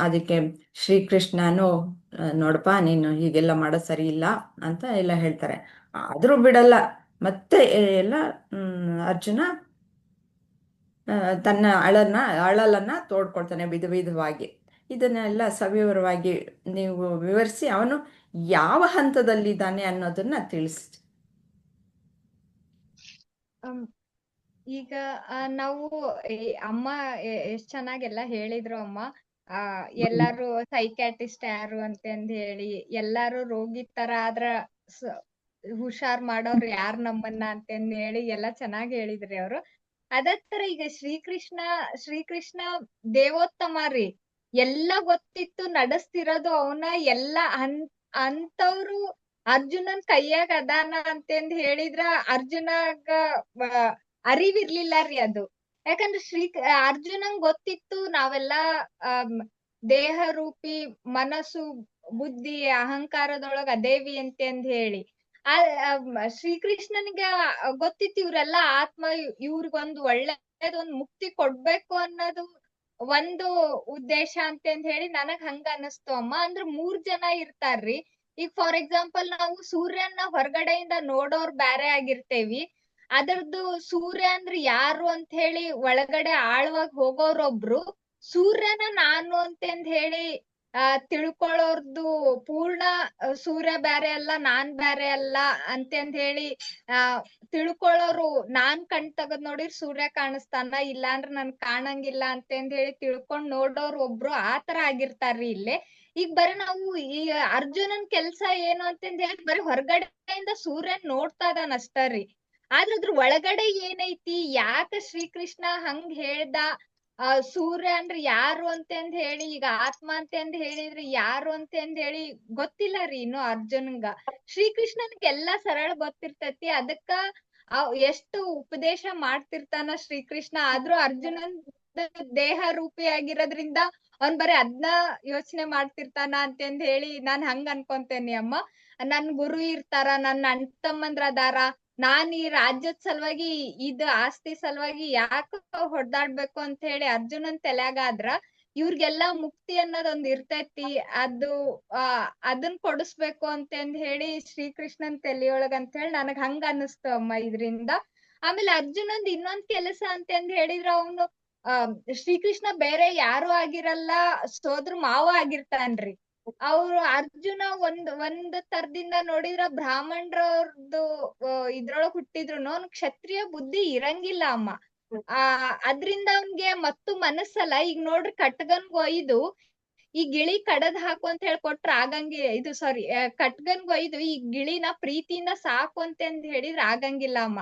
ಅದಕ್ಕೆ ಶ್ರೀಕೃಷ್ಣನು ನೋಡಪ್ಪ ನೀನು ಹೀಗೆಲ್ಲ ಮಾಡೋದು ಸರಿ ಇಲ್ಲ ಅಂತ ಎಲ್ಲ ಹೇಳ್ತಾರೆ. ಆದರೂ ಬಿಡಲ್ಲ. ಮತ್ತೆ ಎಲ್ಲ ಅರ್ಜುನ ತನ್ನ ಅಳಲನ್ನ ತೋಡ್ಕೊಳ್ತಾನೆ ವಿಧವಾಗಿ. ಇದನ್ನೆಲ್ಲ ಸವಿವರವಾಗಿ ನೀವು ವಿವರಿಸಿ ಅವನು ಯಾವ ಹಂತದಲ್ಲಿದ್ದಾನೆ ಅನ್ನೋದನ್ನ ತಿಳಿಸಿ. ಅಮ್, ಈಗ ನಾವು ಅಮ್ಮ ಎಷ್ಟ್ ಚೆನ್ನಾಗೆಲ್ಲ ಹೇಳಿದ್ರು ಅಮ್ಮ. ಎಲ್ಲಾರು ಸೈಕ್ಯಾಟಿಸ್ಟ್ ಯಾರು ಅಂತಂದ್ ಹೇಳಿ, ಎಲ್ಲಾರು ರೋಗಿ ತರ ಆದ್ರ ಹುಷಾರ್ ಮಾಡೋರು ಯಾರ್ ನಮ್ಮನ್ನ ಅಂತಂದ್ ಹೇಳಿ ಎಲ್ಲ ಚೆನ್ನಾಗಿ ಹೇಳಿದ್ರಿ ಅವ್ರು. ಅದೇ ತರ ಈಗ ಶ್ರೀಕೃಷ್ಣ ದೇವೋತ್ತಮ ರೀ. ಎಲ್ಲ ಗೊತ್ತಿತ್ತು ನಡೆಸ್ತಿರೋದು ಅವನ. ಎಲ್ಲ ಅಂತವ್ರು ಅರ್ಜುನನ್ ಕೈಯಾಗ ಅದಾನ ಅಂತಂದ್ ಹೇಳಿದ್ರ ಅರ್ಜುನಗ ಅರಿವಿರ್ಲಿಲ್ಲ ರೀ ಅದು. ಯಾಕಂದ್ರೆ ಅರ್ಜುನಂಗ್ ಗೊತ್ತಿತ್ತು ನಾವೆಲ್ಲಾ ದೇಹ ರೂಪಿ ಮನಸ್ಸು ಬುದ್ಧಿ ಅಹಂಕಾರದೊಳಗ ಅದೇವಿ ಅಂತಂದ್ ಹೇಳಿ. ಶ್ರೀಕೃಷ್ಣನಿಗೆ ಗೊತ್ತಿತ್ತು ಇವ್ರೆಲ್ಲಾ ಆತ್ಮ, ಇವ್ರಿಗೊಂದು ಒಳ್ಳೇದೊಂದ್ ಮುಕ್ತಿ ಕೊಡ್ಬೇಕು ಅನ್ನೋದು ಒಂದು ಉದ್ದೇಶ ಅಂತಂದ್ ಹೇಳಿ ನನಗ್ ಹಂಗ ಅನಸ್ತು ಅಮ್ಮ. ಅಂದ್ರ 3 ಜನ ಇರ್ತಾರ್ರಿ. ಈಗ ಫಾರ್ ಎಕ್ಸಾಂಪಲ್ ನಾವು ಸೂರ್ಯನ ಹೊರಗಡೆಯಿಂದ ನೋಡೋರ್ ಬ್ಯಾರೆ ಆಗಿರ್ತೇವಿ. ಅದರದ್ದು ಸೂರ್ಯ ಅಂದ್ರ ಯಾರು ಅಂತ ಹೇಳಿ ಒಳಗಡೆ ಆಳವಾಗಿ ಹೋಗೋರೊಬ್ರು, ಸೂರ್ಯನ ನಾನು ಅಂತಂದ್ ಹೇಳಿ ತಿಳ್ಕೊಳ್ಳೋರ್ದು ಪೂರ್ಣ ಸೂರ್ಯ ಬ್ಯಾರೆ ಅಲ್ಲ ನಾನ್ ಬ್ಯಾರೆ ಅಲ್ಲ ಅಂತಂದ್ ಹೇಳಿ ತಿಳ್ಕೊಳ್ಳೋರು. ನಾನ್ ಕಣ್ ತಗದ್ ನೋಡಿರ್ ಸೂರ್ಯ ಕಾಣಿಸ್ತಾನ, ಇಲ್ಲಾಂದ್ರ ನನ್ ಕಾಣಂಗಿಲ್ಲ ಅಂತಂದ್ ಹೇಳಿ ತಿಳ್ಕೊಂಡ್ ನೋಡೋರ್ ಒಬ್ರು ಆತರ ಆಗಿರ್ತಾರ್ರಿ ಇಲ್ಲೇ. ಈಗ ಬರೀ ನಾವು ಈ ಅರ್ಜುನನ್ ಕೆಲ್ಸ ಏನು ಅಂತಂದ್ ಹೇಳಿ ಬರೀ ಹೊರಗಡೆಯಿಂದ ಸೂರ್ಯನ್ ನೋಡ್ತಾ ಇದಾನ ಅಷ್ಟರಿ. ಆದ್ರ ಅದ್ರ ಒಳಗಡೆ ಏನೈತಿ, ಯಾಕ ಶ್ರೀಕೃಷ್ಣ ಹಂಗ್ ಹೇಳ್ದ, ಸೂರ್ಯ ಅಂದ್ರ ಯಾರು ಅಂತಂದ್ ಹೇಳಿ, ಈಗ ಆತ್ಮ ಅಂತಂದ್ ಹೇಳಿದ್ರಿ ಯಾರು ಅಂತಂದ್ ಹೇಳಿ ಗೊತ್ತಿಲ್ಲ ರೀ ಇನ್ನು ಅರ್ಜುನ್ಗ. ಶ್ರೀಕೃಷ್ಣನ್ಗೆ ಎಲ್ಲಾ ಸರಳ ಗೊತ್ತಿರ್ತೈತಿ. ಅದಕ್ಕ ಎಷ್ಟು ಉಪದೇಶ ಮಾಡ್ತಿರ್ತಾನ ಶ್ರೀಕೃಷ್ಣ. ಆದ್ರೂ ಅರ್ಜುನನ್ ದೇಹ ರೂಪಿ ಆಗಿರೋದ್ರಿಂದ ಅವ್ನ್ ಬರೀ ಅದ್ನ ಯೋಚನೆ ಮಾಡ್ತಿರ್ತಾನ ಅಂತಂದ್ ಹೇಳಿ ನಾನ್ ಹಂಗ ಅನ್ಕೊಂತೇನಿ ಅಮ್ಮ. ನನ್ ಗುರು ಇರ್ತಾರ, ನನ್ನ ಅಣ್ಣ ತಮ್ಮಂದ್ರ ಅದಾರ, ನಾನ್ ಈ ರಾಜ್ಯದ ಸಲುವಾಗಿ ಆಸ್ತಿ ಸಲುವಾಗಿ ಯಾಕ ಹೊಡ್ದಾಡ್ಬೇಕು ಅಂತ ಹೇಳಿ ಅರ್ಜುನನ್ ತಲ್ಯಾಗ ಆದ್ರ ಇವ್ರಿಗೆಲ್ಲಾ ಮುಕ್ತಿ ಅನ್ನೋದೊಂದ್ ಇರ್ತೈತಿ. ಅದನ್ ಕೊಡಿಸ್ಬೇಕು ಅಂತಂದ್ ಹೇಳಿ ಶ್ರೀಕೃಷ್ಣನ್ ತಲಿಯೊಳಗ ಅಂತ ಹೇಳಿ ನನಗ್ ಹಂಗ ಅನಿಸ್ತು ಅಮ್ಮ ಇದ್ರಿಂದ. ಆಮೇಲೆ ಅರ್ಜುನಂದ್ ಇನ್ನೊಂದ್ ಕೆಲಸ ಅಂತಂದ್ ಹೇಳಿದ್ರ ಅವನು ಶ್ರೀಕೃಷ್ಣ ಬೇರೆ ಯಾರು ಆಗಿರಲ್ಲ, ಸೋದ್ರ ಮಾವ ಆಗಿರ್ತಾನ್ರಿ. ಅವ್ರು ಅರ್ಜುನ ಒಂದ್ ತರದಿಂದ ನೋಡಿದ್ರ ಬ್ರಾಹ್ಮಣರವ್ರದ್ದು ಇದ್ರೊಳಗ್ ಹುಟ್ಟಿದ್ರುನು ಅವ್ನ್ ಕ್ಷತ್ರಿಯ ಬುದ್ಧಿ ಇರಂಗಿಲ್ಲ ಅಮ್ಮ. ಅದ್ರಿಂದ ಅವ್ನ್ಗೆ ಮತ್ತು ಮನಸ್ಸಲ್ಲ. ಈಗ ನೋಡ್ರಿ ಕಟ್ಗನ್ಗ್ ಒಯ್ದು ಈ ಗಿಳಿ ಕಡದ್ ಹಾಕು ಅಂತ ಹೇಳಿ ಕೊಟ್ರ ಆಗಂಗಿಲ್ಲ. ಸಾರಿ, ಕಟ್ಗನ್ಗ್ ಒಯ್ದು ಈ ಗಿಳಿನ ಪ್ರೀತಿಯಿಂದ ಸಾಕು ಅಂತಂದ್ ಹೇಳಿದ್ರ ಆಗಂಗಿಲ್ಲ ಅಮ್ಮ.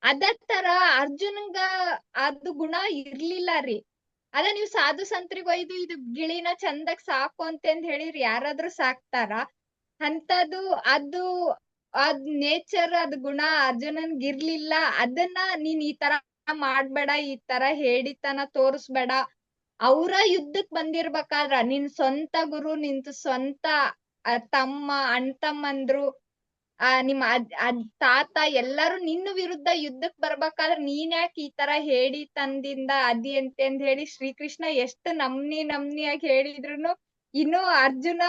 ಅದೇ ತರ ಅರ್ಜುನಂಗ ಅದು ಗುಣ ಇರ್ಲಿಲ್ಲ ರೀ. ಅದ ನೀವ್ ಸಾಧು ಸಂತ್ರಿಗ್ ಒಯ್ದು ಇದು ಗಿಳಿನ ಚಂದಕ್ ಸಾಕು ಅಂತಂದ್ ಹೇಳಿರಿ ಯಾರಾದ್ರೂ ಸಾಕ್ತಾರ? ಅಂತದು ಅದ್ ನೇಚರ್, ಅದ್ ಗುಣ ಅರ್ಜುನನ್ಗ್ ಇರ್ಲಿಲ್ಲ. ಅದನ್ನ ನೀನ್ ಈ ತರ ಮಾಡ್ಬೇಡ, ಈ ತರ ಹೇಳಿತನ ತೋರಿಸ್ಬೇಡ. ಅವ್ರ ಯುದ್ಧಕ್ ಬಂದಿರ್ಬೇಕಾದ್ರ ನಿನ್ ಸ್ವಂತ ಗುರು, ನಿನ್ ಸ್ವಂತ ತಮ್ಮ ಅಣ್ಣ ತಮ್ಮಂದ್ರು ನಿಮ್ಮ ತಾತ ಎಲ್ಲಾರು ನಿನ್ನ ವಿರುದ್ಧ ಯುದ್ಧಕ್ ಬರ್ಬೇಕಾದ್ರ ನೀನ್ ಯಾಕೆ ಈ ತರ ಹೇಳಿ ತಂದಿಂದ ಅದಿ ಅಂತಂದ್ ಹೇಳಿ ಶ್ರೀಕೃಷ್ಣ ಎಷ್ಟು ನಮ್ನಿಯಾಗಿ ಹೇಳಿದ್ರುನು ಇನ್ನು ಅರ್ಜುನ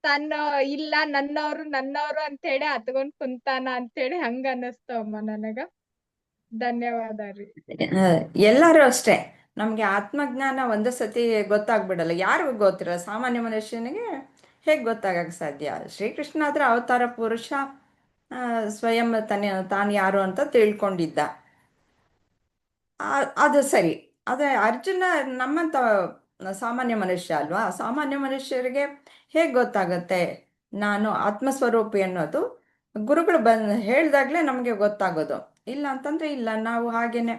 ತನ್ನ ಇಲ್ಲ ನನ್ನವ್ರು ಅಂತ ಹೇಳಿ ಹತ್ಕೊಂಡ್ ಕುಂತಾನ ಅಂತ ಹೇಳಿ ಹಂಗ ಅನ್ನಿಸ್ತವಮ್ಮ ನನಗ. ಧನ್ಯವಾದ ರೀ. ಎಲ್ಲಾರು ಅಷ್ಟೇ. ನಮ್ಗೆ ಆತ್ಮಜ್ಞಾನ ಒಂದೇ ಸತಿ ಗೊತ್ತಾಗ್ಬಿಡಲ್ಲ. ಯಾರಿಗೂ ಗೊತ್ತಿರಲ್ಲ. ಸಾಮಾನ್ಯ ಮನುಷ್ಯನಿಗೆ ಹೇಗೆ ಗೊತ್ತಾಗಕ್ಕೆ ಸಾಧ್ಯ? ಶ್ರೀಕೃಷ್ಣ ಆದ್ರೆ ಅವತಾರ ಪುರುಷ, ಸ್ವಯಂ ತಾನು ಯಾರು ಅಂತ ತಿಳ್ಕೊಂಡಿದ್ದ. ಅದು ಸರಿ. ಆದರೆ ಅರ್ಜುನ ನಮ್ಮಂತ ಸಾಮಾನ್ಯ ಮನುಷ್ಯ ಅಲ್ವಾ? ಸಾಮಾನ್ಯ ಮನುಷ್ಯರಿಗೆ ಹೇಗೆ ಗೊತ್ತಾಗುತ್ತೆ ನಾನು ಆತ್ಮಸ್ವರೂಪಿ ಅನ್ನೋದು? ಗುರುಗಳು ಹೇಳಿದಾಗಲೇ ನಮಗೆ ಗೊತ್ತಾಗೋದು. ಇಲ್ಲ ಅಂತಂದ್ರೆ ಇಲ್ಲ. ನಾವು ಹಾಗೇನೆ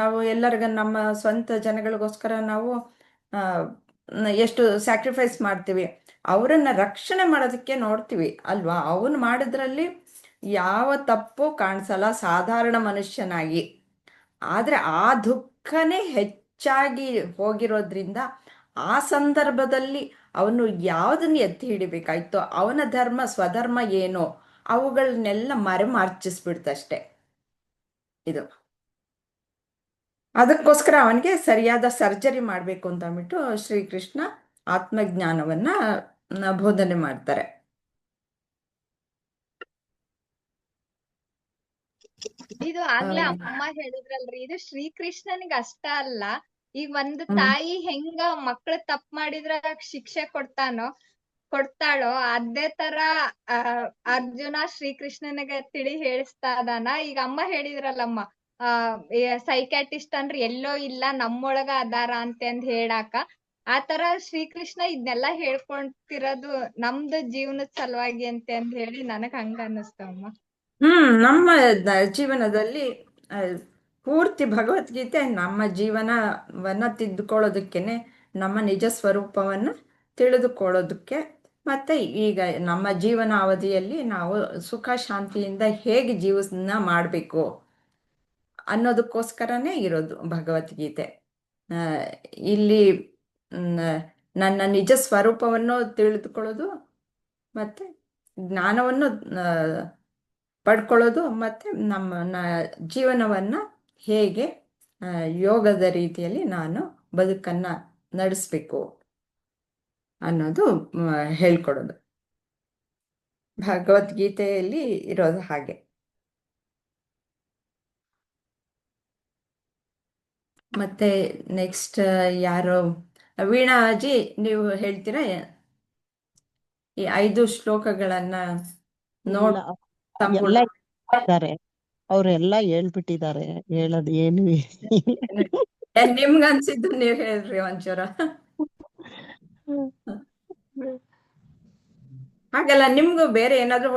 ನಾವು ಎಲ್ಲರಿಗ ನಮ್ಮ ಸ್ವಂತ ಜನಗಳಿಗೋಸ್ಕರ ನಾವು ಎಷ್ಟು ಸ್ಯಾಕ್ರಿಫೈಸ್ ಮಾಡ್ತೀವಿ. ಅವರನ್ನ ರಕ್ಷಣೆ ಮಾಡೋದಕ್ಕೆ ನೋಡ್ತೀವಿ ಅಲ್ವಾ? ಅವನು ಮಾಡಿದ್ರಲ್ಲಿ ಯಾವ ತಪ್ಪು ಕಾಣಿಸಲ್ಲ ಸಾಧಾರಣ ಮನುಷ್ಯನಾಗಿ. ಆದರೆ ಆ ದುಃಖನೇ ಹೆಚ್ಚಾಗಿ ಹೋಗಿರೋದ್ರಿಂದ ಆ ಸಂದರ್ಭದಲ್ಲಿ ಅವನು ಯಾವುದನ್ನು ಎತ್ತಿ ಹಿಡಿಬೇಕಾಯ್ತೋ, ಅವನ ಧರ್ಮ ಸ್ವಧರ್ಮ ಏನೋ ಅವುಗಳನ್ನೆಲ್ಲ ಮರೆಮಾರ್ಚಿಸ್ಬಿಡ್ತಷ್ಟೆ ಇದು. ಅದಕ್ಕೋಸ್ಕರ ಅವನಿಗೆ ಸರಿಯಾದ ಸರ್ಜರಿ ಮಾಡಬೇಕು ಅಂತ ಅಂದ್ಬಿಟ್ಟು ಶ್ರೀಕೃಷ್ಣ ಆತ್ಮಜ್ಞಾನವನ್ನ ಬೋಧನೆ ಮಾಡ್ತಾರೆ. ಇದು ಆಗ್ಲೇ ಅಮ್ಮ ಹೇಳಿದ್ರಲ್ರಿ, ಇದು ಶ್ರೀಕೃಷ್ಣನಿಗೆ ಅಷ್ಟ ಅಲ್ಲ, ಈಗ ಒಂದು ತಾಯಿ ಹೆಂಗ ಮಕ್ಳು ತಪ್ಪು ಮಾಡಿದ್ರ ಶಿಕ್ಷೆ ಕೊಡ್ತಾಳೋ ಅದೇ ತರ ಅರ್ಜುನ ಶ್ರೀಕೃಷ್ಣನಿಗೆ ತಿಳಿ ಹೇಳಿಸ್ತಾ ಇದಾನ. ಈಗ ಅಮ್ಮ ಹೇಳಿದ್ರಲ್ಲಮ್ಮ, ಸೈಕ್ಯಾಟಿಸ್ಟ್ ಅಂದ್ರೆ ಎಲ್ಲೋ ಇಲ್ಲ ನಮ್ಮೊಳಗ ಅದಾರ ಅಂತಂದ್ ಹೇಳಾಕ, ಆತರ ಶ್ರೀಕೃಷ್ಣ ಇದನ್ನೆಲ್ಲಾ ಹೇಳ್ಕೊಂತಿರೋದು ನಮ್ದು ಜೀವನದ ಸಲುವಾಗಿ ಅಂತಂದ್ ಹೇಳಿ ನನಗ್ ಹಂಗ ಅನ್ನಿಸ್ತಮ್ಮ. ನಮ್ಮ ಜೀವನದಲ್ಲಿ ಪೂರ್ತಿ ಭಗವದ್ಗೀತೆ ನಮ್ಮ ಜೀವನವನ್ನ ತಿದ್ದುಕೊಳ್ಳೋದಕ್ಕೇನೆ, ನಮ್ಮ ನಿಜ ಸ್ವರೂಪವನ್ನು ತಿಳಿದುಕೊಳ್ಳೋದಕ್ಕೆ, ಮತ್ತೆ ಈಗ ನಮ್ಮ ಜೀವನ ಅವಧಿಯಲ್ಲಿ ನಾವು ಸುಖ ಶಾಂತಿಯಿಂದ ಹೇಗೆ ಜೀವನ ಮಾಡಬೇಕು ಅನ್ನೋದಕ್ಕೋಸ್ಕರನೇ ಇರೋದು ಭಗವದ್ಗೀತೆ. ಇಲ್ಲಿ ನನ್ನ ನಿಜ ಸ್ವರೂಪವನ್ನು ತಿಳಿದುಕೊಳ್ಳೋದು, ಮತ್ತೆ ಜ್ಞಾನವನ್ನು ಪಡ್ಕೊಳ್ಳೋದು, ಮತ್ತು ನಮ್ಮ ಜೀವನವನ್ನು ಹೇಗೆ ಯೋಗದ ರೀತಿಯಲ್ಲಿ ನಾನು ಬದುಕನ್ನು ನಡೆಸಬೇಕು ಅನ್ನೋದು ಹೇಳ್ಕೊಡೋದು ಭಗವದ್ಗೀತೆಯಲ್ಲಿ ಇರೋದು ಹಾಗೆ. ಮತ್ತೆ ನೆಕ್ಸ್ಟ್ ಯಾರು? ವೀಣಾ ಅಜ್ಜಿ, ನೀವು ಹೇಳ್ತೀರಾ ಈ 5 ಶ್ಲೋಕಗಳನ್ನ ನೋಡ್ ಎಲ್ಲ ಇದ್ದಾರೆ, ಅವ್ರೆಲ್ಲ ಹೇಳ್ಬಿಟ್ಟಿದ್ದಾರೆ, ಹೇಳೋದು ಏನು ನಿಮ್ಗೆ ಅನ್ಸಿದ್ದು ನೀವು ಹೇಳ್ರಿ ಒಂಚೂರ. ಹಾಗಲ್ಲ, ನಿಮ್ಗೂ ಬೇರೆ ಏನಾದ್ರೂ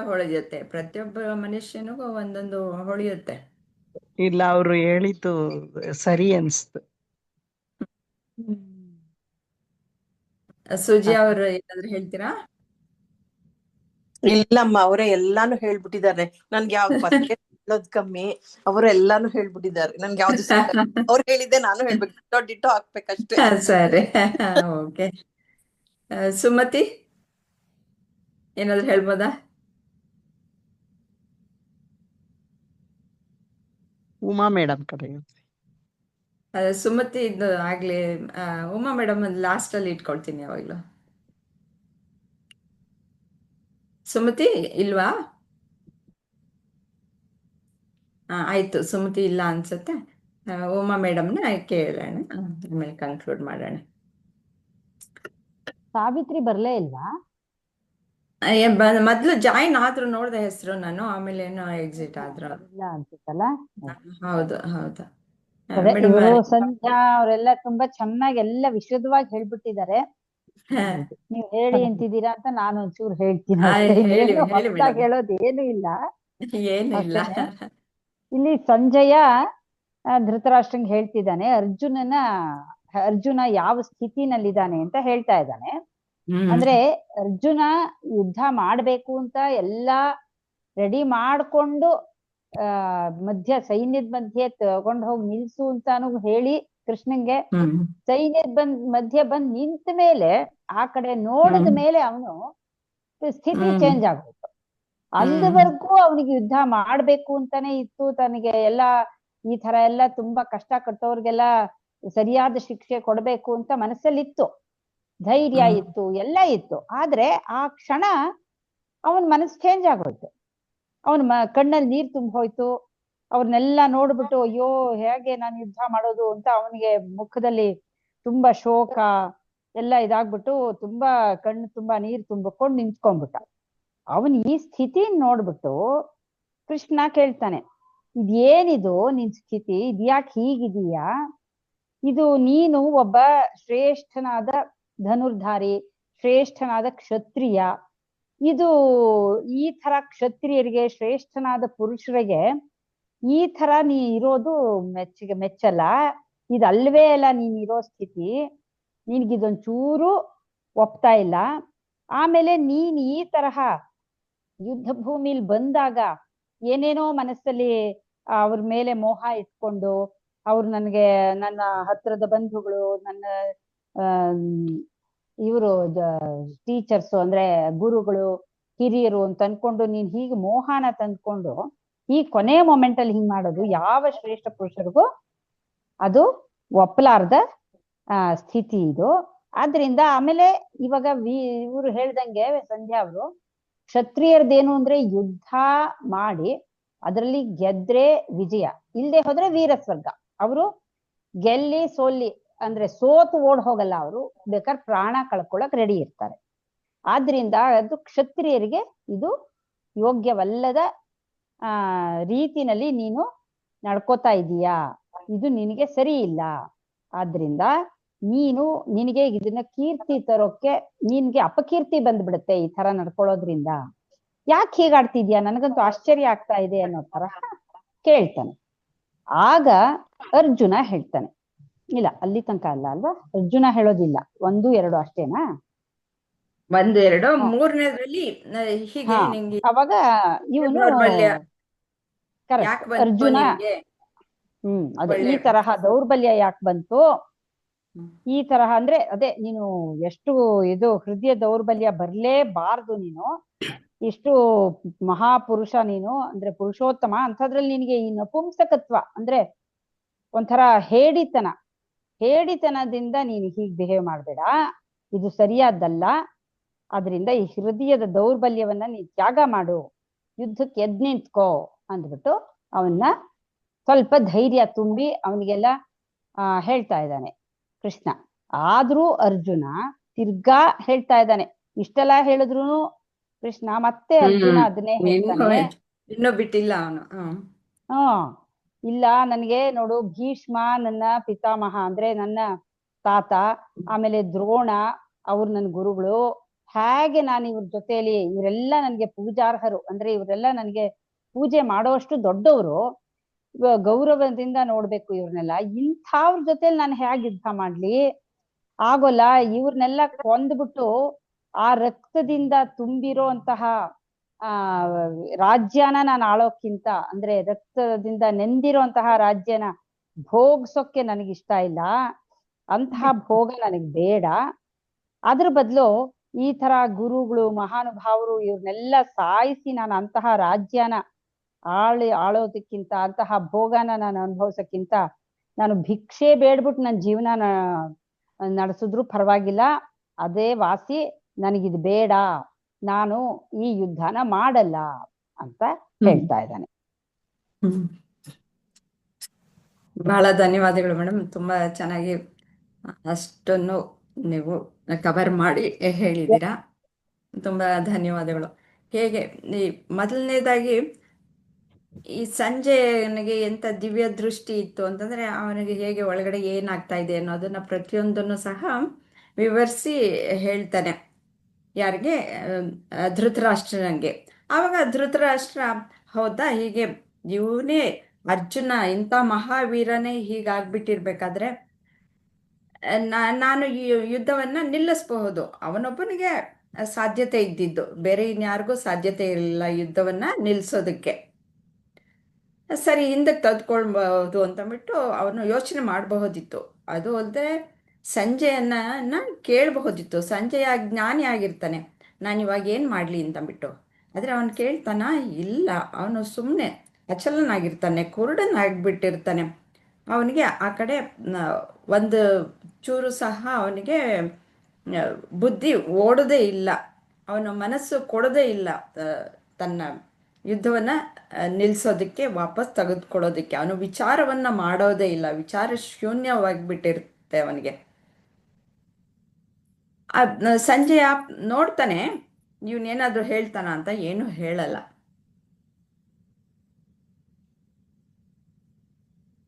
ಹೊಳೆಯುತ್ತೆ, ಪ್ರತಿಯೊಬ್ಬ ಮನುಷ್ಯನಿಗೂ ಒಂದೊಂದು ಹೊಳೆಯುತ್ತೆ. ಇಲ್ಲ, ಅವ್ರು ಹೇಳಿದ್ದು ಸರಿ ಅನ್ಸ್ತು. ಸುಜಿ ಅವರು ಏನಾದ್ರು ಹೇಳ್ತೀರಾ? ಇಲ್ಲಮ್ಮ, ಅವರೇ ಎಲ್ಲಾನು ಹೇಳ್ಬಿಟ್ಟಿದ್ದಾರೆ. ನನ್ಗೆ ಯಾವ ಪದ್ಯ ಹೇಳೋದ್ ಕಮ್ಮಿ, ಅವರು ಎಲ್ಲಾನು ಹೇಳ್ಬಿಟ್ಟಿದ್ದಾರೆ. ನನ್ಗೆ ಯಾವ್ದು ಅವ್ರು ಹೇಳಿದ್ದೆ ನಾನು ಹೇಳ್ಬೇಕು, ಡಿಟೋ ಹಾಕ್ಬೇಕಷ್ಟೇ. ಸರಿ, ಓಕೆ. ಸುಮತಿ ಏನಾದ್ರು ಹೇಳ್ಬೋದಾ? ಉಮಾ ಮೇಡಮ್ ಕಡೆ ಸುಮತಿ ಇದು ಆಗ್ಲಿ, ಉಮಾ ಮೇಡಮ್ ಲಾಸ್ಟ್ ಅಲ್ಲಿ ಇಟ್ಕೊಳ್ತೀನಿ ಯಾವಾಗ್ಲೂ. ಸುಮತಿ ಇಲ್ವಾ? ಆಯ್ತು, ಸುಮತಿ ಇಲ್ಲ ಅನ್ಸುತ್ತೆ. ಉಮಾ ಮೇಡಮ್ನ ಕೇಳೋಣ, ಆಮೇಲೆ ಕನ್ಕ್ಲೂಡ್ ಮಾಡೋಣ. ಸಾವಿತ್ರಿ ಬರ್ಲೇ ಇಲ್ವಾ? ಮೊದ್ಲು ಜಾಯಿನ್ ಆದ್ರು, ನೋಡ್ದೆ ಹೆಸರು ನಾನು, ಆಮೇಲೆ ಏನೋ ಎಕ್ಸಿಟ್ ಆದ್ರು. ಇಲ್ಲ ಅನ್ಸುತ್ತಲ್ಲ. ಹೌದು ಹೌದು. ಇವರು ಸಂಧ್ಯಾ ಅವರೆಲ್ಲ ತುಂಬಾ ಚೆನ್ನಾಗಿ ಎಲ್ಲ ವಿಶದವಾಗಿ ಹೇಳ್ಬಿಟ್ಟಿದ್ದಾರೆ. ನೀವ್ ಹೇಳಿ ಅಂತಿದ್ದೀರಾ ಅಂತ ನಾನು ಒಂಚೂರು ಹೇಳ್ತೀನಿ ಅಷ್ಟೇ. ಇನ್ನೇನು ಹೊಸದಾಗಿ ಹೇಳೋದು ಏನು ಇಲ್ಲ. ಏನಿಲ್ಲ. ಇಲ್ಲಿ ಸಂಜಯ ಧೃತರಾಷ್ಟ್ರಂಗ್ ಹೇಳ್ತಿದ್ದಾನೆ, ಅರ್ಜುನ ಯಾವ ಸ್ಥಿತಿನಲ್ಲಿದ್ದಾನೆ ಅಂತ ಹೇಳ್ತಾ ಇದ್ದಾನೆ. ಅಂದ್ರೆ ಅರ್ಜುನ ಯುದ್ಧ ಮಾಡ್ಬೇಕು ಅಂತ ಎಲ್ಲಾ ರೆಡಿ ಮಾಡ್ಕೊಂಡು ಸೈನ್ಯದ ಮಧ್ಯೆ ತಗೊಂಡ್ ಹೋಗಿ ನಿಲ್ಸು ಅಂತಾನು ಹೇಳಿ ಕೃಷ್ಣನ್ಗೆ, ಸೈನ್ಯದ ಮಧ್ಯೆ ಬಂದ್ ನಿಂತ ಮೇಲೆ ಆ ಕಡೆ ನೋಡಿದ ಮೇಲೆ ಅವನು ಸ್ಥಿತಿ ಚೇಂಜ್ ಆಗ್ಬೇಕು. ಅಲ್ಲಿವರೆಗೂ ಅವನಿಗೆ ಯುದ್ಧ ಮಾಡ್ಬೇಕು ಅಂತಾನೆ ಇತ್ತು. ತನಗೆ ಎಲ್ಲಾ ಈ ತರ ಎಲ್ಲ ತುಂಬಾ ಕಷ್ಟ ಕಟ್ಟೋರ್ಗೆಲ್ಲ ಸರಿಯಾದ ಶಿಕ್ಷೆ ಕೊಡ್ಬೇಕು ಅಂತ ಮನಸ್ಸಲ್ಲಿ ಇತ್ತು, ಧೈರ್ಯ ಇತ್ತು, ಎಲ್ಲ ಇತ್ತು. ಆದ್ರೆ ಆ ಕ್ಷಣ ಅವನ್ ಮನಸ್ಸು ಚೇಂಜ್ ಆಗೋಯ್ತು. ಅವನ್ ಕಣ್ಣಲ್ಲಿ ನೀರ್ ತುಂಬ ಹೋಯ್ತು. ಅವ್ರನ್ನೆಲ್ಲ ನೋಡ್ಬಿಟ್ಟು ಅಯ್ಯೋ ಹೇಗೆ ನಾನು ಯುದ್ಧ ಮಾಡೋದು ಅಂತ ಅವನಿಗೆ ಮುಖದಲ್ಲಿ ತುಂಬಾ ಶೋಕ ಎಲ್ಲ ಇದಾಗ್ಬಿಟ್ಟು ತುಂಬಾ ಕಣ್ಣು ತುಂಬಾ ನೀರ್ ತುಂಬಿಕೊಂಡು ನಿಂತ್ಕೊಂಡ್ಬಿಟ್ಟ. ಅವನ್ ಈ ಸ್ಥಿತಿ ನೋಡ್ಬಿಟ್ಟು ಕೃಷ್ಣ ಕೇಳ್ತಾನೆ, ಇದೇನಿದು ನಿನ್ ಸ್ಥಿತಿ, ಇದ್ಯಾಕೆ ಹೀಗಿದೀಯಾ? ಇದು ನೀನು ಒಬ್ಬ ಶ್ರೇಷ್ಠನಾದ ಧನುರ್ಧಾರಿ, ಶ್ರೇಷ್ಠನಾದ ಕ್ಷತ್ರಿಯ. ಇದು ಈ ತರ ಕ್ಷತ್ರಿಯರಿಗೆ, ಶ್ರೇಷ್ಠನಾದ ಪುರುಷರಿಗೆ ಈ ತರ ನೀ ಇರೋದು ಮೆಚ್ಚಲ್ಲ. ಇದಲ್ವೇ ಅಲ್ಲ ನೀನ್ ಇರೋ ಸ್ಥಿತಿ, ನಿನ್ಗಿದೊಂಚೂರು ಒಪ್ತಾ ಇಲ್ಲ. ಆಮೇಲೆ ನೀನ್ ಈ ತರಹ ಯುದ್ಧ ಭೂಮಿಲಿ ಬಂದಾಗ ಏನೇನೋ ಮನಸ್ಸಲ್ಲಿ ಅವ್ರ ಮೇಲೆ ಮೋಹ ಇಟ್ಕೊಂಡು, ಅವ್ರು ನನ್ನ ಹತ್ರದ ಬಂಧುಗಳು, ನನ್ನ ಇವರು ಟೀಚರ್ಸ್ ಅಂದ್ರೆ ಗುರುಗಳು, ಹಿರಿಯರು ಅಂತ ಅನ್ಕೊಂಡು ನೀನ್ ಹೀಗೆ ಮೋಹನ ತಂದ್ಕೊಂಡು ಈ ಕೊನೆ ಮೊಮೆಂಟ್ ಅಲ್ಲಿ ಹಿಂಗ್ ಮಾಡೋದು ಯಾವ ಶ್ರೇಷ್ಠ ಪುರುಷರಿಗೂ ಅದು ಒಪ್ಪಲಾರ್ದ ಸ್ಥಿತಿ ಇದು. ಆದ್ರಿಂದ ಆಮೇಲೆ ಇವಾಗ ಇವರು ಹೇಳ್ದಂಗೆ ಸಂಧ್ಯಾ ಅವರು, ಕ್ಷತ್ರಿಯರದೇನು ಅಂದ್ರೆ ಯುದ್ಧ ಮಾಡಿ ಅದರಲ್ಲಿ ಗೆದ್ರೆ ವಿಜಯ, ಇಲ್ಲದೆ ಹೋದ್ರೆ ವೀರ ಸ್ವರ್ಗ. ಅವರು ಗೆಲ್ಲಿ ಸೋಲ್ಲಿ ಅಂದ್ರೆ ಸೋತು ಓಡ್ ಹೋಗಲ್ಲ, ಅವರು ಬೇಕಾದ್ರೆ ಪ್ರಾಣ ಕಳ್ಕೊಳಕ್ ರೆಡಿ ಇರ್ತಾರೆ. ಆದ್ರಿಂದ ಅದು ಕ್ಷತ್ರಿಯರಿಗೆ ಇದು ಯೋಗ್ಯವಲ್ಲದ ರೀತಿನಲ್ಲಿ ನೀನು ನಡ್ಕೋತಾ ಇದೀಯಾ, ಇದು ನಿನಗೆ ಸರಿ ಇಲ್ಲ. ಆದ್ರಿಂದ ನಿನಗೆ ಇದನ್ನ ಕೀರ್ತಿ ತರೋಕೆ ನಿನ್ಗೆ ಅಪಕೀರ್ತಿ ಬಂದ್ಬಿಡುತ್ತೆ ಈ ತರ ನಡ್ಕೊಳ್ಳೋದ್ರಿಂದ. ಯಾಕೆ ಹೀಗಾಡ್ತಿದ್ಯಾ, ನನಗಂತೂ ಆಶ್ಚರ್ಯ ಆಗ್ತಾ ಇದೆ ಅನ್ನೋ ತರ ಕೇಳ್ತಾನೆ. ಆಗ ಅರ್ಜುನ ಹೇಳ್ತಾನೆ, ಇಲ್ಲ ಅಲ್ಲಿ ತನಕ ಅಲ್ಲ ಅಲ್ವಾ, ಅರ್ಜುನ ಹೇಳೋದಿಲ್ಲ, 1, 2 ಅಷ್ಟೇನಾ? 1, 2, ಮೂರನೇದ್ರಲ್ಲಿ ಹೀಗೆ ಹಾ, ನಿಂಗೆ ಅವಾಗ ಇವನು ದೌರ್ಬಲ್ಯ ಕರೆಕ್ಟ್ ಯಾಕೆ ಬಂತು ಅರ್ಜುನ ನಿನ್ಗೆ? ಅದೇ ಒಳ್ಳೆ ಈ ತರಹ ದೌರ್ಬಲ್ಯ ಯಾಕೆ ಬಂತು, ಈ ತರಹ ಅಂದ್ರೆ ಅದೇ ನೀನು ಎಷ್ಟು ಇದು ಹೃದಯ ದೌರ್ಬಲ್ಯ ಬರ್ಲೇಬಾರ್ದು, ನೀನು ಇಷ್ಟು ಮಹಾಪುರುಷ ನೀನು ಅಂದ್ರೆ ಪುರುಷೋತ್ತಮ, ಅಂಥದ್ರಲ್ಲಿ ನಿನಗೆ ಈ ನಪುಂಸಕತ್ವ ಅಂದ್ರೆ ಒಂಥರ ಹೇಡಿತನದಿಂದ ನೀನು ಹೀಗೆ ಬಿಹೇವ್ ಮಾಡ್ಬೇಡ, ಇದು ಸರಿಯಾದ್ದಲ್ಲ. ಅದರಿಂದ ಈ ಹೃದಯದ ದೌರ್ಬಲ್ಯವನ್ನ ನೀನ್ ತ್ಯಾಗ ಮಾಡು, ಯುದ್ಧಕ್ಕೆ ಎದ್ ನಿಂತ್ಕೋ ಅಂದ್ಬಿಟ್ಟು ಅವನ್ನ ಸ್ವಲ್ಪ ಧೈರ್ಯ ತುಂಬಿ ಅವನಿಗೆಲ್ಲ ಹೇಳ್ತಾ ಇದ್ದಾನೆ ಕೃಷ್ಣ. ಆದ್ರೂ ಅರ್ಜುನ ತಿರ್ಗಾ ಹೇಳ್ತಾ ಇದ್ದಾನೆ. ಇಷ್ಟೆಲ್ಲ ಹೇಳಿದ್ರು ಕೃಷ್ಣ ಮತ್ತೆ ಅರ್ಜುನ ಅದನ್ನೇ ಹೇಳ್ತಾನೆ. ಇನ್ನೂ ಬಿಟ್ಟಿಲ್ಲ ಅವನು. ಇಲ್ಲ, ನನ್ಗೆ ನೋಡು, ಭೀಷ್ಮ ನನ್ನ ಪಿತಾಮಹ ಅಂದ್ರೆ ನನ್ನ ತಾತ, ಆಮೇಲೆ ದ್ರೋಣ ಅವ್ರು ನನ್ನ ಗುರುಗಳು, ಹೇಗೆ ನಾನು ಇವ್ರ ಜೊತೆಯಲ್ಲಿ, ಇವರೆಲ್ಲ ನನ್ಗೆ ಪೂಜಾರ್ಹರು, ಅಂದ್ರೆ ಇವರೆಲ್ಲ ನನ್ಗೆ ಪೂಜೆ ಮಾಡೋಷ್ಟು ದೊಡ್ಡವರು, ಗೌರವದಿಂದ ನೋಡ್ಬೇಕು ಇವ್ರನ್ನೆಲ್ಲ. ಇಂಥವ್ರ ಜೊತೆಲಿ ನಾನು ಹೇಗೆ ಯುದ್ಧ ಮಾಡ್ಲಿ, ಆಗೋಲ್ಲ. ಇವ್ರನ್ನೆಲ್ಲ ಕೊಂದ್ಬಿಟ್ಟು ಆ ರಕ್ತದಿಂದ ತುಂಬಿರೋ ಅಂತಹ ರಾಜ್ಯನ ನಾನು ಆಳೋಕ್ಕಿಂತ, ಅಂದ್ರೆ ರಕ್ತದಿಂದ ನೆಂದಿರೋಂತಹ ರಾಜ್ಯನ ಭೋಗ್ಸೋಕ್ಕೆ ನನಗಿಷ್ಟ ಇಲ್ಲ, ಅಂತಹ ಭೋಗ ನನಗ್ ಬೇಡ. ಅದ್ರ ಬದಲು ಈ ತರ ಗುರುಗಳು ಮಹಾನುಭಾವರು ಇವ್ರನ್ನೆಲ್ಲ ಸಾಯಿಸಿ ನಾನು ಅಂತಹ ರಾಜ್ಯನ ಆಳೋದಕ್ಕಿಂತ, ಅಂತಹ ಭೋಗನ ನಾನು ಅನುಭವಿಸೋಕ್ಕಿಂತ ನಾನು ಭಿಕ್ಷೆ ಬೇಡ್ಬಿಟ್ಟು ನನ್ನ ಜೀವನ ನಡೆಸಿದ್ರು ಪರವಾಗಿಲ್ಲ, ಅದೇ ವಾಸಿ, ನನಗಿದು ಬೇಡ, ನಾನು ಈ ಯುದ್ಧನ ಮಾಡಲ್ಲ ಅಂತ ಹೇಳ್ತಾ ಇದ್ದಾನೆ. ಬಹಳ ಧನ್ಯವಾದಗಳು ಮೇಡಮ್, ತುಂಬಾ ಚೆನ್ನಾಗಿ ಅಷ್ಟನ್ನು ನೀವು ಕವರ್ ಮಾಡಿ ಹೇಳಿದ್ದೀರಾ. ತುಂಬಾ ಧನ್ಯವಾದಗಳು. ಹೇಗೆ ಈ ಮೊದಲನೇದಾಗಿ ಈ ಸಂಜಯನಿಗೆ ಎಂತ ದಿವ್ಯ ದೃಷ್ಟಿ ಇತ್ತು ಅಂತಂದ್ರೆ, ಅವನಿಗೆ ಹೇಗೆ ಒಳಗಡೆ ಏನಾಗ್ತಾ ಇದೆ ಅನ್ನೋದನ್ನ ಪ್ರತಿಯೊಂದನ್ನು ಸಹ ವಿವರಿಸಿ ಹೇಳ್ತಾನೆ. ಯಾರಿಗೆ? ಧೃತರಾಷ್ಟ್ರನಿಗೆ. ಆವಾಗ ಧೃತರಾಷ್ಟ್ರ, ಹೌದಾ, ಹೀಗೆ ಇವನೇ ಅರ್ಜುನ ಇಂಥ ಮಹಾವೀರನೇ ಹೀಗಾಗ್ಬಿಟ್ಟಿರ್ಬೇಕಾದ್ರೆ ನಾನು ಈ ಯುದ್ಧವನ್ನ ನಿಲ್ಲಿಸಬಹುದು. ಅವನೊಬ್ಬನಿಗೆ ಸಾಧ್ಯತೆ ಇದ್ದಿದ್ದು, ಬೇರೆ ಇನ್ಯಾರಿಗೂ ಸಾಧ್ಯತೆ ಇರಲಿಲ್ಲ ಯುದ್ಧವನ್ನ ನಿಲ್ಲಿಸೋದಕ್ಕೆ. ಸರಿ, ಹಿಂದಕ್ಕೆ ತೆಗೆದುಕೊಳ್ಬಹುದು ಅಂತಂದ್ಬಿಟ್ಟು ಅವನು ಯೋಚನೆ ಮಾಡಬಹುದಿತ್ತು. ಅದು ಅಲ್ಲದೆ ಸಂಜಯನ ಕೇಳಬಹುದಿತ್ತು. ಸಂಜಯ ಜ್ಞಾನಿ ಆಗಿರ್ತಾನೆ, ನಾನು ಇವಾಗ ಏನು ಮಾಡಲಿ ಅಂತಂದ್ಬಿಟ್ಟು. ಆದರೆ ಅವನು ಕೇಳ್ತಾನ ಇಲ್ಲ, ಅವನು ಸುಮ್ಮನೆ ಅಚಲನಾಗಿರ್ತಾನೆ, ಕುರುಡನಾಗ್ಬಿಟ್ಟಿರ್ತಾನೆ. ಅವನಿಗೆ ಆ ಕಡೆ ಒಂದು ಚೂರು ಸಹ ಅವನಿಗೆ ಬುದ್ಧಿ ಓಡೋದೇ ಇಲ್ಲ, ಅವನ ಮನಸ್ಸು ಕೊಡೋದೇ ಇಲ್ಲ ತನ್ನ ಯುದ್ಧವನ್ನ ನಿಲ್ಲಿಸೋದಕ್ಕೆ, ವಾಪಸ್ ತೆಗೆದುಕೊಳ್ಳೋದಕ್ಕೆ. ಅವನು ವಿಚಾರವನ್ನ ಮಾಡೋದೇ ಇಲ್ಲ, ವಿಚಾರ ಶೂನ್ಯವಾಗಿಬಿಟ್ಟಿರುತ್ತೆ ಅವನಿಗೆ. ಸಂಜಯ ನೋಡ್ತಾನೆ ಇವನೇನಾದ್ರೂ ಹೇಳ್ತಾನ ಅಂತ, ಏನು ಹೇಳಲ್ಲ.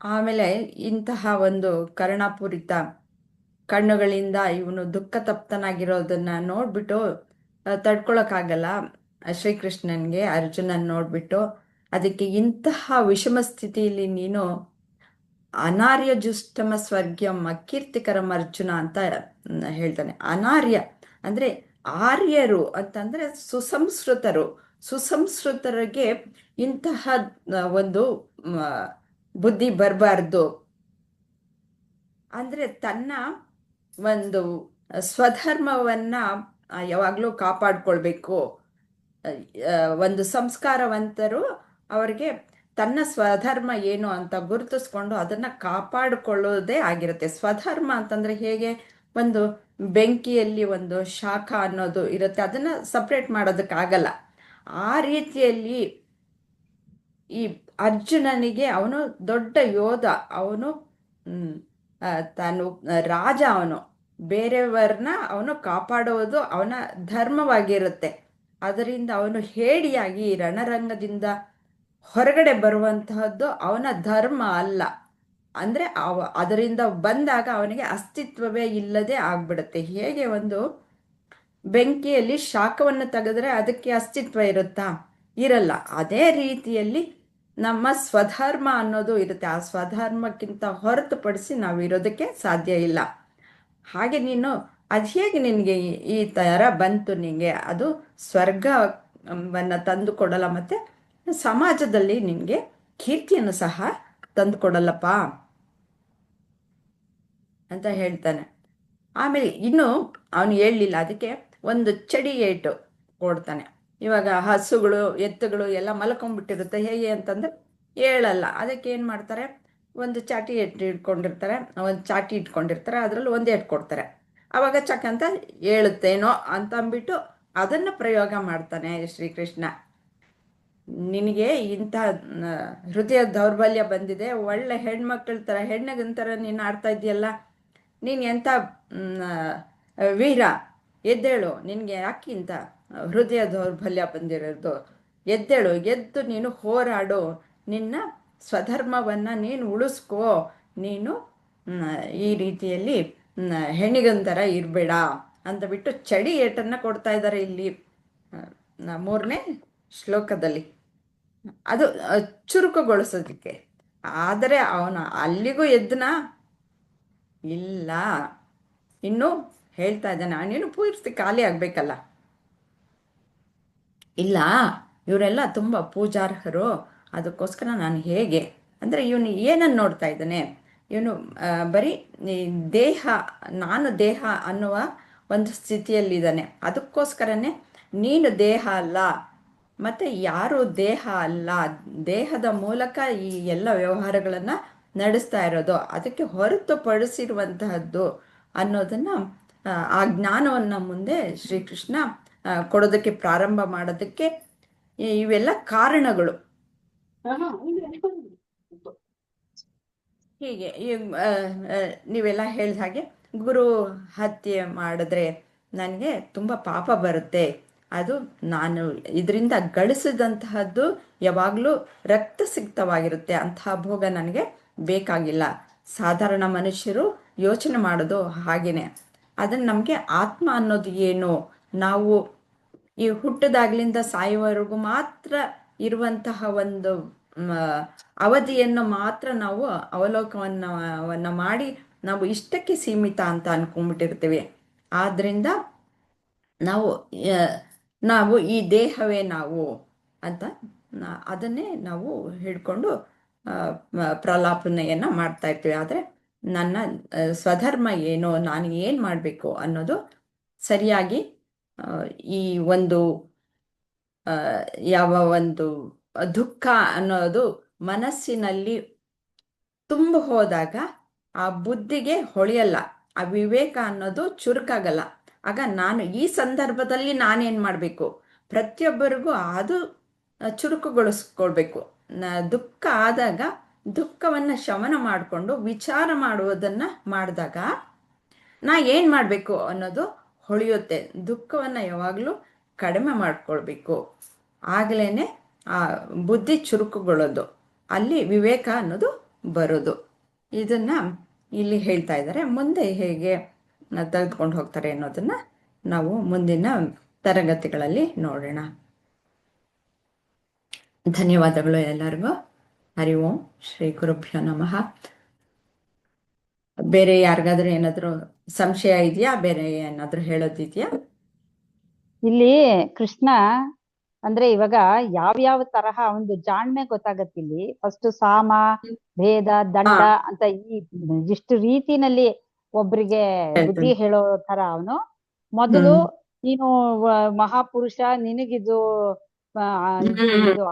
ಆಮೇಲೆ ಇಂತಹ ಒಂದು ಕರುಣಾಪೂರಿತ ಕಣ್ಣುಗಳಿಂದ ಇವನು ದುಃಖ ತಪ್ತನಾಗಿರೋದನ್ನ ನೋಡ್ಬಿಟ್ಟು ತಡ್ಕೊಳಕ್ಕಾಗಲ್ಲ ಶ್ರೀಕೃಷ್ಣನ್ಗೆ. ಅರ್ಜುನನ್ ನೋಡ್ಬಿಟ್ಟು, ಅದಕ್ಕೆ ಇಂತಹ ವಿಷಮ ಸ್ಥಿತಿಯಲ್ಲಿ ನೀನು ಅನಾರ್ಯ ಜುಷ್ಟಮ ಸ್ವರ್ಗ್ಯಂ ಅಕೀರ್ತಿಕರಂ ಅರ್ಜುನ ಅಂತ ಹೇಳ್ತಾನೆ. ಅನಾರ್ಯ ಅಂದ್ರೆ ಆರ್ಯರು ಅಂತಂದ್ರೆ ಸುಸಂಸ್ಕೃತರಿಗೆ ಇಂತಹ ಒಂದು ಬುದ್ಧಿ ಬರಬಾರ್ದು. ಅಂದ್ರೆ ತನ್ನ ಒಂದು ಸ್ವಧರ್ಮವನ್ನ ಯಾವಾಗಲೂ ಕಾಪಾಡ್ಕೊಳ್ಬೇಕು. ಒಂದು ಸಂಸ್ಕಾರವಂತರು ಅವರಿಗೆ ತನ್ನ ಸ್ವಧರ್ಮ ಏನು ಅಂತ ಗುರುತಿಸ್ಕೊಂಡು ಅದನ್ನ ಕಾಪಾಡಿಕೊಳ್ಳೋದೇ ಆಗಿರುತ್ತೆ. ಸ್ವಧರ್ಮ ಅಂತಂದ್ರೆ ಹೇಗೆ, ಒಂದು ಬೆಂಕಿಯಲ್ಲಿ ಒಂದು ಶಾಖ ಅನ್ನೋದು ಇರುತ್ತೆ, ಅದನ್ನ ಸಪ್ರೇಟ್ ಮಾಡೋದಕ್ಕಾಗಲ್ಲ. ಆ ರೀತಿಯಲ್ಲಿ ಈ ಅರ್ಜುನನಿಗೆ ಅವನು ದೊಡ್ಡ ಯೋಧ, ಅವನು ತಾನು ರಾಜ, ಅವನು ಬೇರೆಯವರನ್ನ ಅವನು ಕಾಪಾಡುವುದು ಅವನ ಧರ್ಮವಾಗಿರುತ್ತೆ. ಅದರಿಂದ ಅವನು ಹೇಡಿಯಾಗಿ ರಣರಂಗದಿಂದ ಹೊರಗಡೆ ಬರುವಂತಹದ್ದು ಅವನ ಧರ್ಮ ಅಲ್ಲ. ಅಂದ್ರೆ ಅದರಿಂದ ಬಂದಾಗ ಅವನಿಗೆ ಅಸ್ತಿತ್ವವೇ ಇಲ್ಲದೆ ಆಗ್ಬಿಡುತ್ತೆ. ಹೇಗೆ ಒಂದು ಬೆಂಕಿಯಲ್ಲಿ ಶಾಖವನ್ನು ತೆಗೆದ್ರೆ ಅದಕ್ಕೆ ಅಸ್ತಿತ್ವ ಇರುತ್ತಾ? ಇರಲ್ಲ. ಅದೇ ರೀತಿಯಲ್ಲಿ ನಮ್ಮ ಸ್ವಧರ್ಮ ಅನ್ನೋದು ಇರುತ್ತೆ. ಆ ಸ್ವಧರ್ಮಕ್ಕಿಂತ ಹೊರತುಪಡಿಸಿ ನಾವು ಇರೋದಕ್ಕೆ ಸಾಧ್ಯ ಇಲ್ಲ. ಹಾಗೆ ನೀನು ಅದು ಹೇಗೆ ನಿನಗೆ ಈ ಥರ ಬಂತು, ನಿನಗೆ ಅದು ಸ್ವರ್ಗವನ್ನು ತಂದು ಕೊಡಲ್ಲ, ಮತ್ತೆ ಸಮಾಜದಲ್ಲಿ ನಿನಗೆ ಕೀರ್ತಿಯನ್ನು ಸಹ ತಂದು ಕೊಡಲ್ಲಪ್ಪ ಅಂತ ಹೇಳ್ತಾನೆ. ಆಮೇಲೆ ಇನ್ನು ಅವನು ಹೇಳಲಿಲ್ಲ, ಅದಕ್ಕೆ ಒಂದು ಚಡಿ ಏಟು ಕೊಡ್ತಾನೆ. ಇವಾಗ ಹಸುಗಳು ಎತ್ತುಗಳು ಎಲ್ಲ ಮಲ್ಕೊಂಡ್ಬಿಟ್ಟಿರುತ್ತೆ. ಹೇಗೆ ಅಂತಂದ್ರೆ ಹೇಳಲ್ಲ. ಅದಕ್ಕೆ ಏನು ಮಾಡ್ತಾರೆ, ಒಂದು ಚಾಟಿ ಇಟ್ಕೊಂಡಿರ್ತಾರೆ, ಅದರಲ್ಲಿ ಒಂದು ಏಟು ಕೊಡ್ತಾರೆ. ಅವಾಗ ಚಕ್ ಅಂತ ಹೇಳುತ್ತೇನೋ ಅಂತ ಅಂದ್ಬಿಟ್ಟು ಅದನ್ನು ಪ್ರಯೋಗ ಮಾಡ್ತಾನೆ ಶ್ರೀಕೃಷ್ಣ. ನಿನಗೆ ಇಂಥ ಹೃದಯ ದೌರ್ಬಲ್ಯ ಬಂದಿದೆ, ಒಳ್ಳೆ ಹೆಣ್ಮಕ್ಳ ಥರ ಹೆಣ್ಣಗಂತರ ನೀನು ಆಡ್ತಾ ಇದೆಯಲ್ಲ, ನೀನು ಎಂಥ ವೀರ, ಎದ್ದೇಳು, ನಿನಗೆ ಯಾಕಿಂತ ಹೃದಯ ದೌರ್ಬಲ್ಯ ಬಂದಿರೋದು, ಎದ್ದೇಳು, ಎದ್ದು ನೀನು ಹೋರಾಡು, ನಿನ್ನ ಸ್ವಧರ್ಮವನ್ನು ನೀನು ಉಳಿಸ್ಕೋ, ನೀನು ಈ ರೀತಿಯಲ್ಲಿ ಹೆಣ್ಣಿಗಂತರ ಇರಬೇಡ ಅಂತ ಬಿಟ್ಟು ಚಡಿ ಏಟನ್ನು ಕೊಡ್ತಾ ಇದ್ದಾರೆ ಇಲ್ಲಿ 3ನೇ ಶ್ಲೋಕದಲ್ಲಿ. ಅದು ಚುರುಕುಗೊಳಿಸೋದಕ್ಕೆ. ಆದರೆ ಅವನು ಅಲ್ಲಿಗೂ ಎದ್ದನ ಇಲ್ಲ, ಇನ್ನು ಹೇಳ್ತಾ ಇದ್ದಾನೆ, ನೀನು ಪೂರ್ತಿ ಖಾಲಿ ಆಗ್ಬೇಕಲ್ಲ. ಇಲ್ಲ, ಇವರೆಲ್ಲ ತುಂಬ ಪೂಜಾರ್ಹರು, ಅದಕ್ಕೋಸ್ಕರ ನಾನು ಹೇಗೆ ಅಂದರೆ, ಇವನು ಏನನ್ನು ನೋಡ್ತಾ ಇದ್ದಾನೆ, ಇವನು ಬರೀ ದೇಹ, ನಾನು ದೇಹ ಅನ್ನುವ ಒಂದು ಸ್ಥಿತಿಯಲ್ಲಿದ್ದಾನೆ. ಅದಕ್ಕೋಸ್ಕರನೇ ನೀನು ದೇಹ ಅಲ್ಲ, ಮತ್ತು ಯಾರು ದೇಹ ಅಲ್ಲ, ದೇಹದ ಮೂಲಕ ಈ ಎಲ್ಲ ವ್ಯವಹಾರಗಳನ್ನು ನಡೆಸ್ತಾ ಇರೋದು, ಅದಕ್ಕೆ ಹೊರತುಪಡಿಸಿರುವಂತಹದ್ದು ಅನ್ನೋದನ್ನು, ಆ ಜ್ಞಾನವನ್ನು ಮುಂದೆ ಶ್ರೀಕೃಷ್ಣ ಕೊಡೋದಕ್ಕೆ ಪ್ರಾರಂಭ ಮಾಡೋದಕ್ಕೆ ಇವೆಲ್ಲ ಕಾರಣಗಳು. ಹೀಗೆ ನೀವೆಲ್ಲ ಹೇಳಿದ ಹಾಗೆ ಗುರು ಹತ್ಯೆ ಮಾಡಿದ್ರೆ ನನಗೆ ತುಂಬ ಪಾಪ ಬರುತ್ತೆ, ಅದು ನಾನು ಇದರಿಂದ ಗಳಿಸಿದಂತಹದ್ದು ಯಾವಾಗಲೂ ರಕ್ತಸಿಕ್ತವಾಗಿರುತ್ತೆ, ಅಂತಹ ಭೋಗ ನನಗೆ ಬೇಕಾಗಿಲ್ಲ. ಸಾಧಾರಣ ಮನುಷ್ಯರು ಯೋಚನೆ ಮಾಡೋದು ಹಾಗೇನೆ. ಅದನ್ನು ನಮಗೆ ಆತ್ಮ ಅನ್ನೋದು ಏನು, ನಾವು ಈ ಹುಟ್ಟದಾಗ್ಲಿಂದ ಸಾಯುವವರೆಗೂ ಮಾತ್ರ ಇರುವಂತಹ ಒಂದು ಅವಧಿಯನ್ನು ಮಾತ್ರ ನಾವು ಅವಲೋಕನವನ್ನು ಮಾಡಿ ನಾವು ಇಷ್ಟಕ್ಕೆ ಸೀಮಿತ ಅಂತ ಅನ್ಕೊಂಡ್ಬಿಟ್ಟಿರ್ತೀವಿ. ಆದ್ದರಿಂದ ನಾವು ಈ ದೇಹವೇ ನಾವು ಅಂತ ಅದನ್ನೇ ನಾವು ಹಿಡ್ಕೊಂಡು ಪ್ರಲಾಪನೆಯನ್ನು ಮಾಡ್ತಾ ಇರ್ತೀವಿ. ಆದರೆ ನನ್ನ ಸ್ವಧರ್ಮ ಏನು, ನಾನು ಏನು ಮಾಡಬೇಕು ಅನ್ನೋದು ಸರಿಯಾಗಿ ಈ ಒಂದು ಯಾವ ಒಂದು ದುಃಖ ಅನ್ನೋದು ಮನಸ್ಸಿನಲ್ಲಿ ತುಂಬ ಹೋದಾಗ ಆ ಬುದ್ಧಿಗೆ ಹೊಳೆಯಲ್ಲ, ಆ ವಿವೇಕ ಅನ್ನೋದು ಚುರುಕಾಗಲ್ಲ. ಆಗ ನಾನು ಈ ಸಂದರ್ಭದಲ್ಲಿ ನಾನೇನು ಮಾಡಬೇಕು, ಪ್ರತಿಯೊಬ್ಬರಿಗೂ ಅದು ಚುರುಕುಗೊಳಿಸ್ಕೊಳ್ಬೇಕು. ದುಃಖ ಆದಾಗ ದುಃಖವನ್ನು ಶಮನ ಮಾಡಿಕೊಂಡು ವಿಚಾರ ಮಾಡುವುದನ್ನು ಮಾಡಿದಾಗ ನಾ ಏನು ಮಾಡಬೇಕು ಅನ್ನೋದು ಹೊಳೆಯುತ್ತೆ. ದುಃಖವನ್ನು ಯಾವಾಗಲೂ ಕಡಿಮೆ ಮಾಡ್ಕೊಳ್ಬೇಕು, ಆಗಲೇ ಆ ಬುದ್ಧಿ ಚುರುಕುಗೊಳ್ಳೋದು, ಅಲ್ಲಿ ವಿವೇಕ ಅನ್ನೋದು ಬರೋದು. ಇದನ್ನು ಇಲ್ಲಿ ಹೇಳ್ತಾ ಇದ್ದಾರೆ. ಮುಂದೆ ಹೇಗೆ ತೆಗೆದುಕೊಂಡು ಹೋಗ್ತಾರೆ ಅನ್ನೋದನ್ನು ನಾವು ಮುಂದಿನ ತರಗತಿಗಳಲ್ಲಿ ನೋಡೋಣ. ಧನ್ಯವಾದಗಳು ಎಲ್ಲರಿಗೂ. ಹರಿ ಓಂ ಶ್ರೀ ಗುರುಭ್ಯೋ ನಮಃ. ಬೇರೆ ಯಾರಿಗಾದ್ರೂ ಏನಾದರೂ ಸಂಶಯ ಇದೆಯಾ, ಬೇರೆ ಏನಾದರೂ ಹೇಳೋದಿದೆಯಾ? ಇಲ್ಲಿ ಕೃಷ್ಣ ಅಂದ್ರೆ ಇವಾಗ ಯಾವ್ಯಾವ ತರಹ ಒಂದು ಜಾಣ್ಮೆ ಗೊತ್ತಾಗತ್ತಿಲ್ಲಿ. ಫಸ್ಟ್ ಸಾಮ, ಭೇದ, ದಂಡ ಅಂತ ಇಷ್ಟು ರೀತಿನಲ್ಲಿ ಒಬ್ರಿಗೆ ಬುದ್ಧಿ ಹೇಳೋ ತರ ಅವನು ಮೊದಲು ನೀನು ಮಹಾಪುರುಷ, ನಿನಗಿದು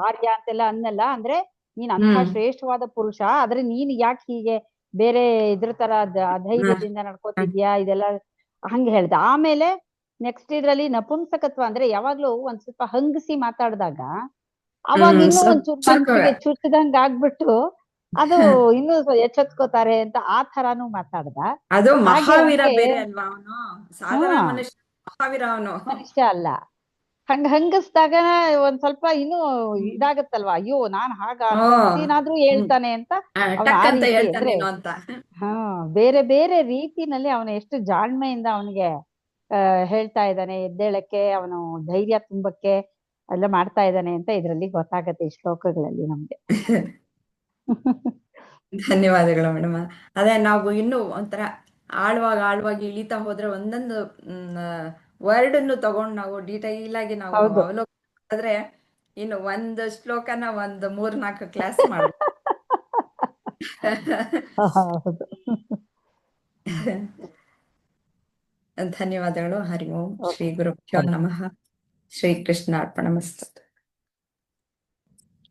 ಆರ್ಯ ಅಂತೆಲ್ಲ ಅನ್ನಲ್ಲ. ಅಂದ್ರೆ ನೀನ್ ಅಂಥ ಹ್ಮ್ ಶ್ರೇಷ್ಠವಾದ ಪುರುಷ, ಆದ್ರೆ ನೀನ್ ಯಾಕೆ ಹೀಗೆ ಬೇರೆ ಇದ್ರ ತರ ಅಧೈರ್ಯದಿಂದ ನಡ್ಕೋತಿದ್ಯಾ, ಇದೆಲ್ಲ ಹಂಗ ಹೇಳ್ದ. ಆಮೇಲೆ ನೆಕ್ಸ್ಟ್ ಇದ್ರಲ್ಲಿ ನಪುಂಸಕತ್ವ ಅಂದ್ರೆ ಯಾವಾಗ್ಲೂ ಒಂದ್ ಸ್ವಲ್ಪ ಹಂಗಸಿ ಮಾತಾಡ್ದಾಗ ಅವಾಗ ಇನ್ನೂ ಒಂಚೂರು ಮನ್ಸಿಗೆ ಚುಚ್ಚದಂಗ ಆಗ್ಬಿಟ್ಟು ಅದು ಇನ್ನೂ ಎಚ್ಚೆತ್ಕೋತಾರೆ ಅಂತ ಆ ಥರಾನು ಮಾತಾಡ್ದ. ಅದು ಹಾಗೆ ಮಹಾವೀರ ಅವ್ನಿಗೆ ಬೇರೆ ಅಲ್ವಾ, ಅವನು ಸಾಧಾರಣ ಹಾ ಮನುಷ್ಯ, ಮಹಾವೀರ ಅವನು. ಮನುಷ್ಯ ಅಲ್ಲ. ಹಂಗಸ್ದಾಗ ಒಂದ್ ಸ್ವಲ್ಪ ಇನ್ನೂ ಇದಾಗತ್ತಲ್ವಾ, ಅಯ್ಯೋ ನಾನ್ ಹಂಗಸ್ತೀನಾದ್ರೂ ಹೇಳ್ತಾನೆ ಅಂತ ಅವನ ಟಕ್ ಆ ಅಂತ ರೀತಿ ಅಂದ್ರೆ ಹೇಳ್ತಾನೇನೋ ಅಂತ. ಹಾ ಬೇರೆ ಬೇರೆ ರೀತಿನಲ್ಲಿ ಅವನು ಎಷ್ಟು ಜಾಣ್ಮೆಯಿಂದ ಅವನಿಗೆ ಹೇಳ್ತಾ ಇದ್ದಾನೆ, ಎದ್ದೇಳಕ್ಕೆ ಅವನು ಧೈರ್ಯ ತುಂಬಕ್ಕೆ ಎಲ್ಲ ಮಾಡ್ತಾ ಇದ್ದಾನೆ ಅಂತ ಇದ್ರಲ್ಲಿ ಗೊತ್ತಾಗತ್ತೆ ಈ ಶ್ಲೋಕಗಳಲ್ಲಿ ನಮ್ಗೆ. ಧನ್ಯವಾದಗಳು ಮೇಡಮ್. ಅದೇ ನಾವು ಇನ್ನು ಒಂಥರ ಆಳವಾಗಿ ಇಳಿತಾ ಹೋದ್ರೆ ಒಂದೊಂದು ವರ್ಡ್ ಅನ್ನು ತಗೊಂಡು ನಾವು ಡೀಟೈಲ್ ಆಗಿ ನಾವು ಹೌದು. ಅವಲೋಕನ ಮಾಡಿದ್ರೆ ಇನ್ನು ಒಂದು ಶ್ಲೋಕನ ಒಂದು 3-4 ಕ್ಲಾಸ್ ಮಾಡ್ಬೋದು. ಹೌದು. ಧನ್ಯವಾದಗಳು. ಹರಿ ಓಂ ಶ್ರೀ ಗುರುಭ್ಯೋ ನಮಃ. ಶ್ರೀ ಕೃಷ್ಣ ಅರ್ಪಣಮಸ್ತು.